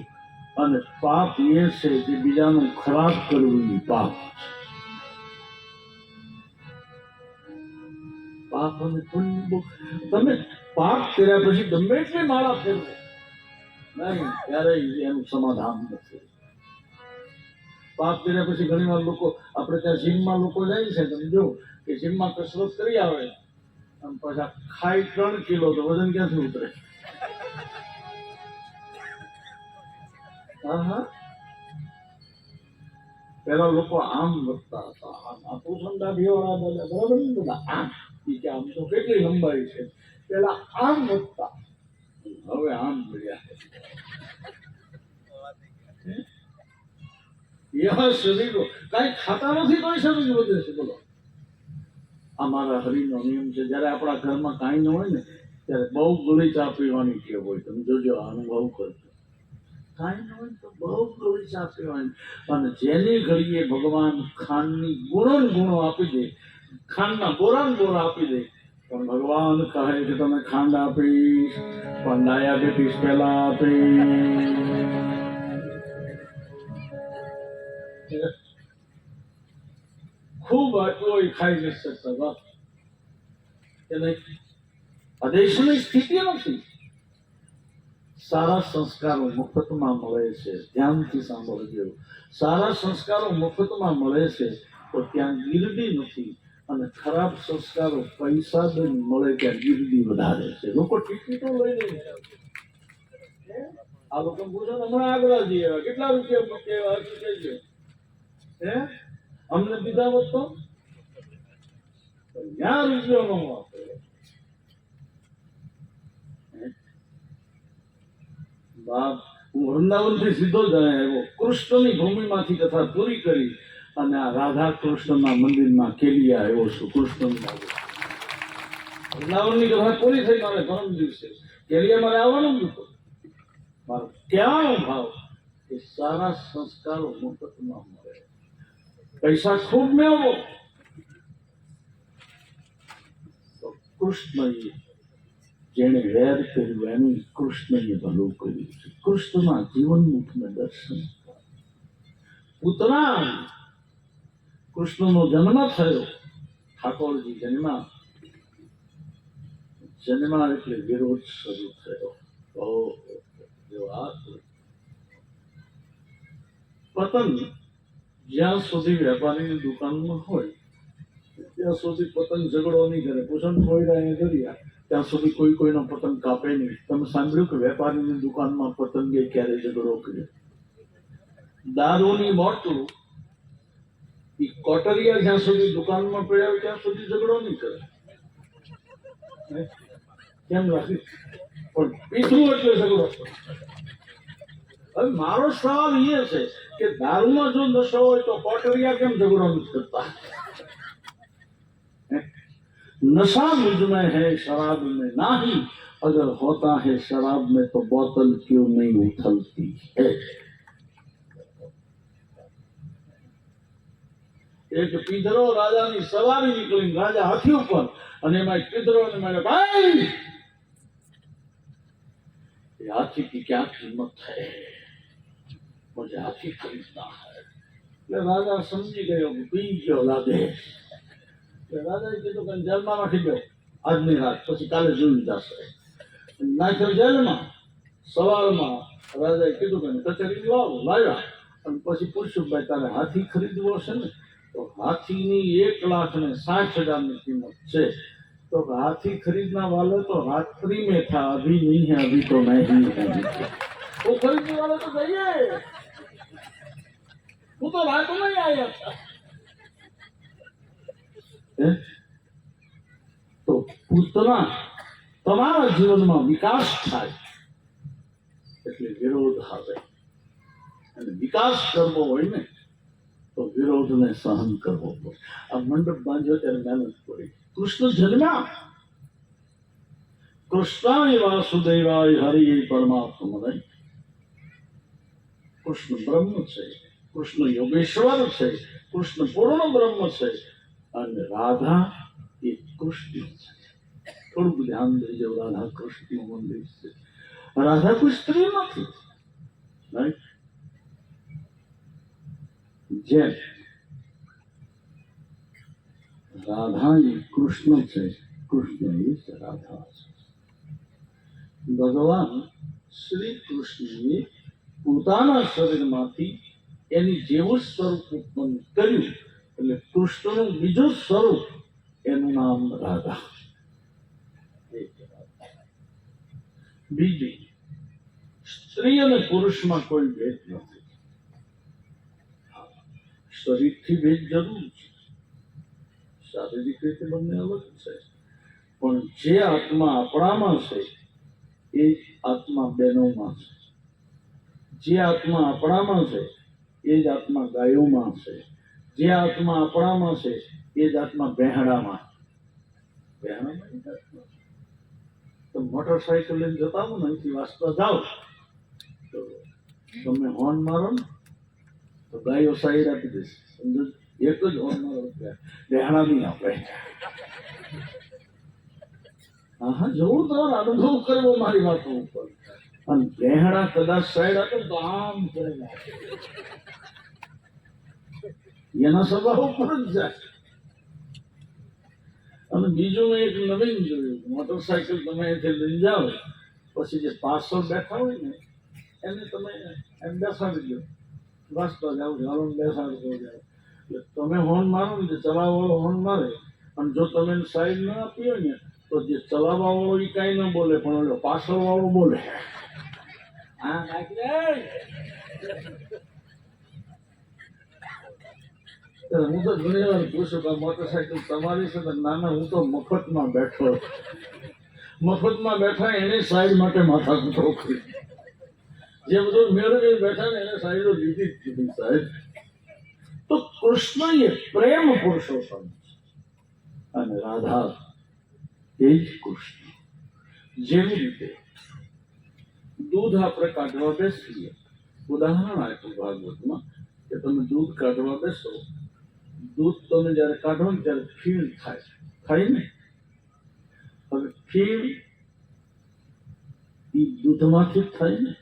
અને પાપ એ છે કે બીજાનું ખરાબ કરવું એ પાપ છે. પાપ અને પુણ્ય તમે પાપ કર્યા પછી ગમે એટલી માળા ફેરવો નહીં, ક્યારેય એનું સમાધાન નથી. પાપ કર્યા પછી ઘણી વાર લોકો, આપણે ત્યાં જીમમાં લોકો જાય છે, તમે જો કે જીમમાં કસરત કરી આવે અને પાછા ખાઈ 3 કિલો તો વજન ક્યાંથી ઉતરે? હા, પેલા લોકો આમ વધતા હતા, આમ પૂછન દાઢીવાળા દાદા બરાબર ને બધા આમ, કે આમ તો કેટલી લંબાઈ છે, પેલા આમ વધતા, હવે આમ મળ્યા. એવા શરીર કઈ ખાતા નથી તો શરીર વધે છે. બોલો, આ મારા હરિનો નિયમ છે. જયારે આપણા ઘરમાં કાંઈ ન હોય ને ત્યારે બહુ ગોળી ચા પીવાની ટેવ હોય. તમે જોજો, અનુભવ કરજો. કાંઈ ન હોય તો બહુ ગોળી ચા પીવાની. અને જેની ઘડીએ ભગવાન ખાંડની ગુણો આપી દે, ખાંડના બોરા આપી દે, પણ ભગવાન કહે કે તમે ખાંડ આપીશ પણ ડાયાબિટીસ પહેલા આપીશ. ખૂબ આટલો ખાઈ જશે સભા કે નહીં. આ દેશની સ્થિતિ નથી. સારા સંસ્કારો મફતમાં મળે છે. ધ્યાનથી સાંભળજો. સારા સંસ્કારો મફતમાં મળે છે તો ત્યાં ગીરદી નથી, અને ખરાબ સંસ્કારો પૈસા દઈને મળે ત્યાં ગીરદી વધારે છે. લોકો ટિકિટો લઈ લે. આ લોકો પૂછો હમણાં આગળ જઈએ કેટલા રૂપિયા મૂકેવા કહેજો. અમને દીધા હોત તો ક્યાં રૂપિયો નો વાપરે. બાપ, હું વૃંદાવનથી સીધો જ આવ્યો. કૃષ્ણની ભૂમિમાંથી કથા પૂરી કરી અને આ રાધા કૃષ્ણના મંદિરમાં કેલિયા આવ્યો છું. કૃષ્ણની વૃંદાવનની કથા પૂરી થઈ. મારે પરમ દિવસે કેલિયા મારે આવવાનું જ હતું. મારો ક્યાં ભાવ કે સારા સંસ્કારો મફતમાં મળે. પૈસા ખૂબ મેળવો તો કૃષ્ણએ જેને વેર કર્યું એનું કૃષ્ણએ ભલું કર્યું છે. કૃષ્ણના જીવનનું તમે દર્શન. ઉત્તરાયણ કૃષ્ણનો જન્મ થયો. ઠાકોરજી જન્મા એટલે વિરોધ શરૂ થયો. પતંગ જ્યાં સુધી વેપારીની દુકાનમાં હોય ત્યાં સુધી પતંગ ઝઘડો નહીં કરે. પૂછન કોઈ કર્યા ત્યાં સુધી કોઈ કોઈનો પતંગ કાપે નહીં. તમે સાંભળ્યું કે વેપારીની દુકાનમાં પતંગે ક્યારે ઝઘડો કર્યો? દારૂની બોટલ એ કોટરિયા જ્યાં સુધી દુકાનમાં પડ્યા હોય ત્યાં સુધી ઝઘડો નહીં કરે. કેમ રાખી? પણ પીધું એટલે ઝઘડો. હવે મારો સવાલ એ છે કે દારૂમાં જો નશો હોય તો કોટરિયા કેમ ઝઘડો નથી કરતા? नशा मुझ में है शराब में नहीं, अगर होता है शराब में तो बोतल क्यों नहीं उछलती है। एक पीधरो राजाની સવારી નીકળી, રાજા હાથી ઉપર, અને એમાં પીધરો ને મને ભાઈ ये हाथी की क्या कीमत है, मुझे हाथी खरीदना है। એટલે રાજા સમજી ગયો પી ગયો લાગે. રાજાએ કીધું કે જેલમાં નાખી દો આજની રાત, પછી કાલે જોઈ જશે. નાખ્યો જેલમાં. સવારમાં રાજાએ કીધું કે કચેરી લાવ્યા, અને પછી પૂછ્યું ભાઈ તારે હાથી ખરીદવો છે ને, તો હાથીની 1,60,000 કિંમત છે. तो हाथी खरीदना वाले तो रात्रि में था, अभी नहीं है, अभी तो नहीं है। वो खरीदने वाले तो जाइए, वो तो रात में ही आया था। तो पूतना તમારા જીવનમાં વિકાસ થાય એટલે વિરોધ આવે, અને વિકાસ કરવો હોય ને તો વિરોધને સહન કરવો પડે. આ મંડપ બાંધ્યો ત્યારે મહેનત પડી. કૃષ્ણ જન્મ્યા કૃષ્ણાય વાસુદેવાય હરિ પરમાત્મા. કૃષ્ણ બ્રહ્મ છે, કૃષ્ણ યોગેશ્વર છે, કૃષ્ણ પૂર્ણ બ્રહ્મ છે અને રાધા એ કૃષ્ણ છે. થોડુંક ધ્યાન દેજો, રાધા કૃષ્ણ મંદિર છે. રાધા કોઈ સ્ત્રી નથી. Right? જેમ રાધા એ કૃષ્ણ છે, કૃષ્ણ એ રાધા છે. ભગવાન શ્રી કૃષ્ણએ પોતાના શરીરમાંથી એની જેવું સ્વરૂપ ઉત્પન્ન કર્યું એટલે કૃષ્ણનું બીજું સ્વરૂપ એનું નામ રાધા. બીજી સ્ત્રી અને પુરુષમાં કોઈ ભેદ નથી. શરીરથી ભેદ જરૂર છે, શારીરિક રીતે બંને અલગ છે, પણ જે આત્મા આપણામાં છે એ જ આત્મા બહેનોમાં છે. જે આત્મા આપણામાં છે એ જ આત્મા ગાયોમાં છે. જે આત્મા આપણામાં છે એ જ આત્મા બહેણામાં. બહેણામાં એ જ આત્મા છે. તો મોટરસાયકલ લઈને જતા હો ને, અહીંથી વાંચતા જાઓ તો તમે હોર્ન મારો ને તો ગાયો સાઈડ આપી દેશે. સમજો? એક જ હોર્ન મારો, બહેણા નહીં આપે. હા, જોવું તમારે અનુભવ કરવો મારી વાતો ઉપર. અને બહેણા કદાચ સાઈડ આપે તો આમ કરે, એના સ્વભાવ ઉપર જ જાય. અને બીજું મેં એક નવીન જોયું, મોટરસાયકલ તમે અહીંથી લઈ જાઓ પછી જે પાછળ બેઠા હોય ને એને તમે એમ બેસાડી દો, વાંચતા જાઓ, ચાલો બેસાડતો જાઓ. એટલે તમે હોર્ન મારો ને, જે ચલાવવાળો હોર્ન મારે, અને જો તમે સાઈડ ના આપી હોય ને તો જે ચલાવવા વાળો એ કઈ ના બોલે, પણ પાછળ વાળો બોલે. હા, નાખી દે. હું તો ઘણી વાર પૂછું કે મોટરસાયકલ તમારી છે? ના ના, હું તો મફતમાં બેઠો. મફતમાં બેઠા એની સાઈડ માટે માથા કૂટો કરી. જે બધું મેળવી બેઠા ને એને સાઈડો લીધી જ કીધી સાહેબ. તો કૃષ્ણ એ પ્રેમ પુરુષોત્તમ છે અને રાધા એ જ કૃષ્ણ. જેવી રીતે દૂધ આપણે કાઢવા બેસીએ, ઉદાહરણ આપ્યું ભાગવતમાં કે તમે દૂધ કાઢવા બેસો, દૂધ તમે જયારે કાઢો ને ત્યારે ફીણ થાય, થાય ને? હવે ફીણ એ દૂધમાંથી જ થાય ને.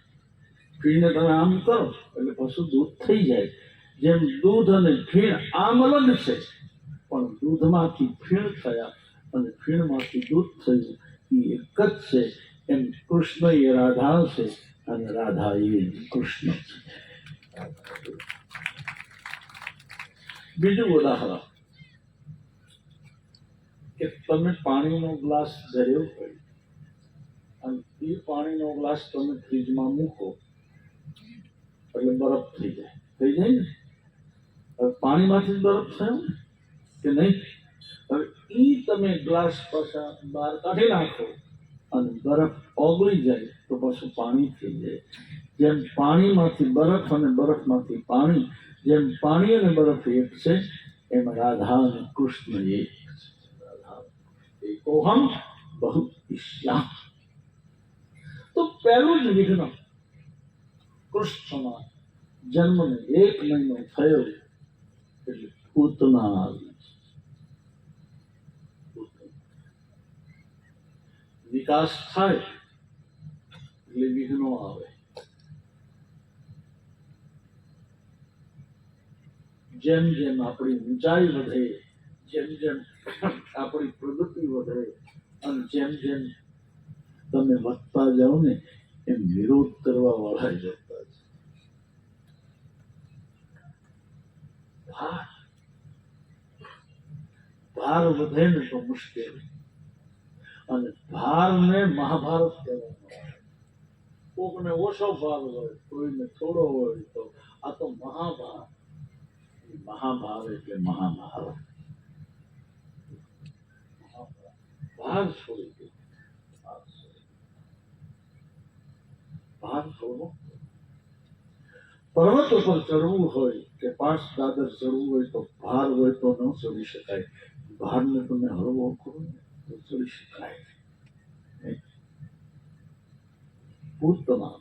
ફીણને તમે આમ કરો એટલે પાછું દૂધ થઈ જાય. જેમ દૂધ અને ફીણ આમ અલગ છે, પણ દૂધમાંથી ફીણ થયા અને ફીણમાંથી દૂધ થયું એ એક જ છે. એમ કૃષ્ણ એ રાધા છે અને રાધા એ કૃષ્ણ છે. બીજું ઉદાહરણ કે તમે પાણીનો ગ્લાસ ધર્યો હોય અને એ પાણીનો ગ્લાસ તમે ફ્રીજમાં મૂકો એટલે બરફ થઈ જાય. થઈ જાય ને? હવે પાણીમાંથી જ બરફ થયો ને કે નહીં? હવે એ તમે ગ્લાસ પાછા બહાર કાઢી નાખો અને બરફ ઓગળી જાય તો પાછું પાણી થઈ જાય. જેમ પાણીમાંથી બરફ અને બરફમાંથી પાણી, જેમ પાણી અને બરફ એક છે, એમ રાધા અને કૃષ્ણ એક છે. રાધા એકોહમ બહુ ઈશ્યા. તો પહેલું જ વિઘ્ન કૃષ્ણના જન્મને 1 મહિનો થયો એટલે પૂતના આવી. વિકાસ થાય એટલે વિઘ્નો આવે. જેમ જેમ આપણી ઊંચાઈ વધે, જેમ જેમ આપણી પ્રગતિ વધે અને જેમ જેમ તમે વધતા જાઓ ને એમ વિરોધ કરવા વાળા જતા છે. ભાર વધે ને તો મુશ્કેલ, અને ભારને મહાભારત કહેવામાં આવે. કોકને ઓછો ભાર હોય, કોઈને થોડો હોય, તો આ તો મહાભાર. મહાભાર એટલે મહાભારત. ભાર છોડી દો, ભાર છોડો. પર્વત ઉપર ચડવું હોય કે 5 દાદર ચડવું હોય તો ભાર હોય તો ન ચડી શકાય. ભારને તમે હળવો કરો ને તો ચડી શકાય. પૂતના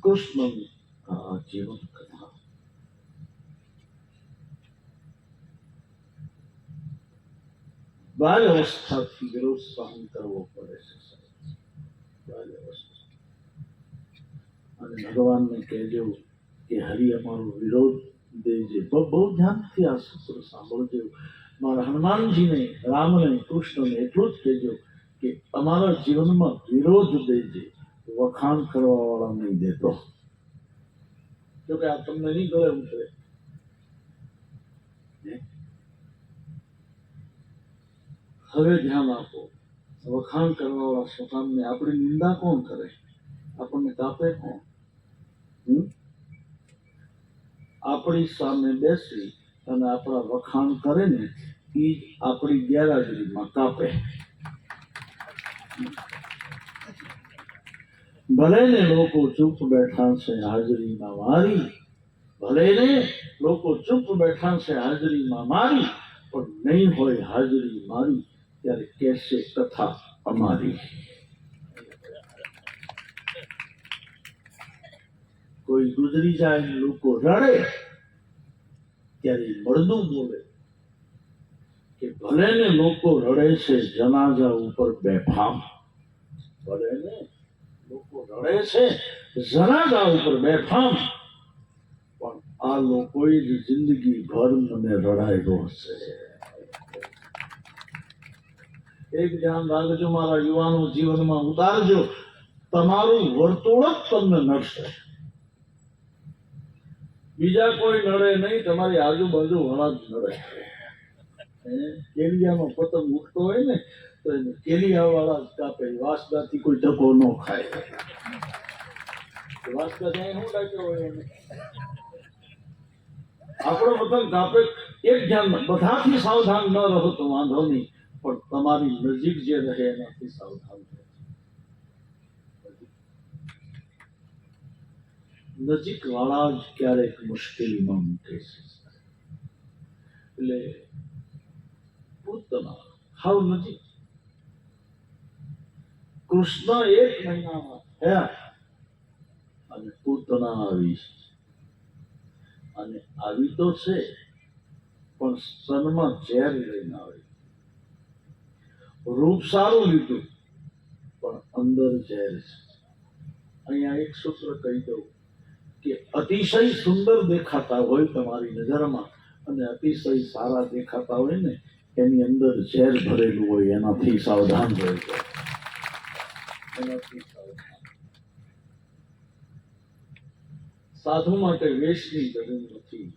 કૃષ્ણની આ જીવન કથા. બાલ્ય અવસ્થાથી વિરોધ સહન કરવો પડે છે. બાલ્ય અવસ્થા અને ભગવાનને કહેજો કે હરિ અમારો વિરોધ દેજે. બહુ ધ્યાનથી આ સૂત્ર સાંભળજો. મારા હનુમાનજીને, રામને, કૃષ્ણને એટલું જ કહેજો કે અમારા જીવનમાં વિરોધ દેજે, વખાણ કરવા વાળા નહીં દેતો. જોકે આ તમને નહીં ગળે ઉતરે. હવે ધ્યાન આપો. વખાણ કરવા વાળા શોતાનને આપણી નિંદા કોણ કરે? આપણને કાપે કોણ? આપણી સામે બેસી અને આપણા વખાણ કરે ને એ આપણી ગેરહાજરીમાં કાપે. ભલે ને લોકો ચૂપ બેઠા છે હાજરીમાં મારી, ભલે ને લોકો ચૂપ બેઠા છે હાજરીમાં મારી, પણ નહીં હોય હાજરી મારી ત્યારે કહેશે કથા અમારી. કોઈ ગુજરી જાય ને લોકો રડે ત્યારે મળદું બોલે કે ભલે ને લોકો રડે છે જનાજા ઉપર બેફામ, ભલે ને લોકો રડે છે જનાજા ઉપર બેફામ, પણ આ લોકોએ જ જિંદગી ભર મને રડાયેલો છે. એક ધ્યાન રાખજો મારા યુવાનો, જીવનમાં ઉતારજો. તમારું વર્તુળ જ તમને નડશે, બીજા કોઈ નડે નહીં. તમારી આજુબાજુ વાળા જ નડે. કેલિયામાં પતંગ ઉઠતો હોય ને તો એને કેલિયા વાળા જ કાપે. વાસદાથી કોઈ ધક્કો ન ખાય. વાસદા ત્યાં શું ડાક્યો હોય એને? આપણો પતંગ કાપે. એક ધ્યાન, બધાથી સાવધાન ન રહો તો વાંધો નહીં, પણ તમારી નજીક જે રહે એનાથી સાવધાન રહો. નજીક વાળા જ ક્યારેક મુશ્કેલીમાં મૂકે છે. એટલે પૂતના હાવ નજીક. કૃષ્ણ 1 મહિનામાં થયા અને પૂતના આવી. અને આવી તો છે પણ સ્તનમાં ઝેર લઈને આવી. રૂપ સારું લીધું પણ અંદર ઝેર છે. અહીંયા એક સૂત્ર કહી દઉં કે અતિશય સુંદર દેખાતા હોય તમારી નજરમાં અને અતિશય સારા દેખાતા હોય ને એની અંદર ઝેર ભરેલું હોય. એનાથી સાવધાન રહેજો. એનાથી સાવધાન. સાધુ માટે વેશની જરૂર નથી.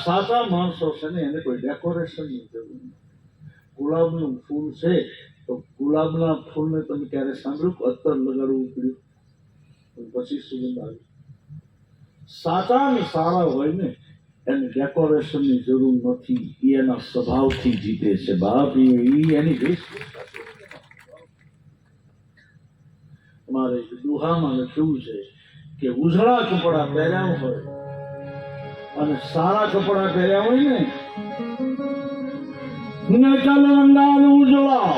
સાચા માણસો છે ને એને કોઈ ડેકોરેશનની જરૂર નથી. ગુલાબનું ફૂલ છે તો ગુલાબના ફૂલને તમે ક્યારે સાંભળ્યું અત્તર લગાડવું પડ્યું પછી સુગંધ આવી? સાચા ને સારા હોય ને એને ડેકોરેશનની જરૂર નથી. એ એના સ્વભાવથી જીતે છે. બાપ એની વેશભૂષા. તમારે દુહામાં લખ્યું છે કે ઉજળા કપડા પહેર્યા હોય અને સારા કપડા પહેર્યા હોય ને કલંગાલ ઉજળા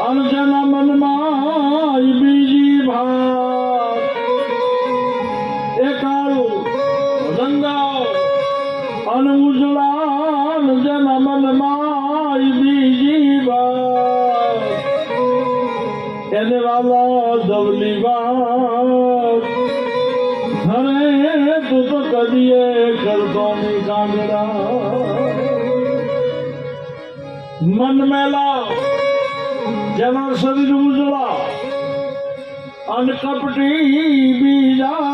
અને જેના મનમાં બીજી ભાત એ કાળું રંગાવ અને ઉજળા જેના મનમાં બીજી ભાત એને વાલા ધવલી વાત હરે તું તો કદીએ કરતો ની કાંગડા મન મેલા જેના શરીર ઉજળા અને કપટી બીજા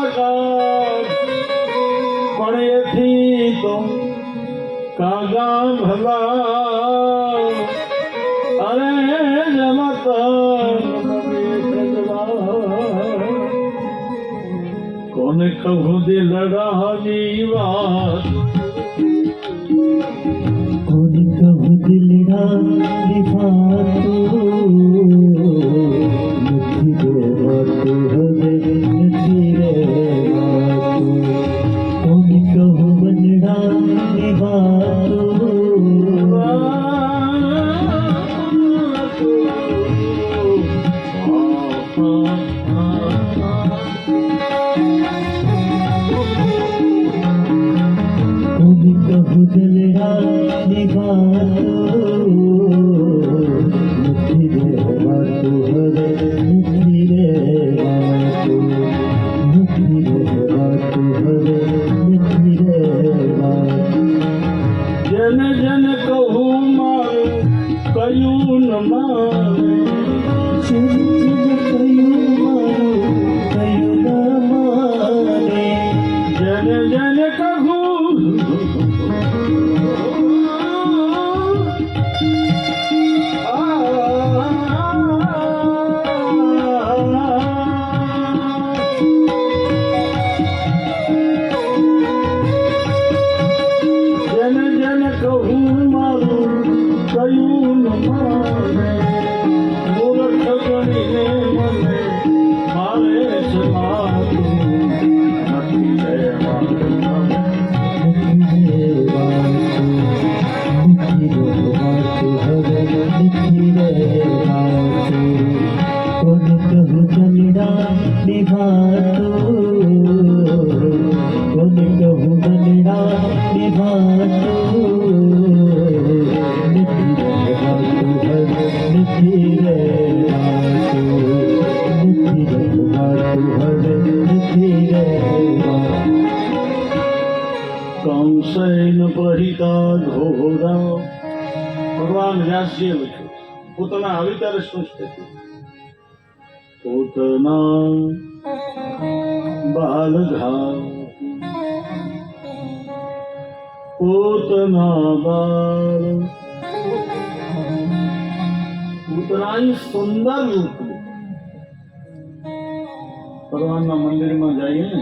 પણ એથી તો કાગા ભલા અરે જમત કોને કહું દિલડાની વાત, કોને કહું દિલડાની વાતો નથી રહેવાતો હવે નથી રહેવાતો. કોને કહું મનડાની વાતો કોની કહું દિલડાની વાતો નથી રહેવાતું હવે નથી રહેવાતું નથી રહેવાતું હવે નથી રહેવાતું જેને જેને કહું મારું કયું ન માને જેને જેને કહું જેને જેને કહું મારું કયું ન માને મૂર્ખ ગણીને મને મારે છે મારું નથી રહેવાનું કંસૈન પ્રહિતા ઘોરા ભગવાન વ્યાસજીએ લખ્યું પોતાના આવી ત્યારે શું સ્થિતિ પોતાના બાલઘા પોતાના બાલ પોતાની સુંદર રૂપ ભગવાનના મંદિરમાં જઈએ ને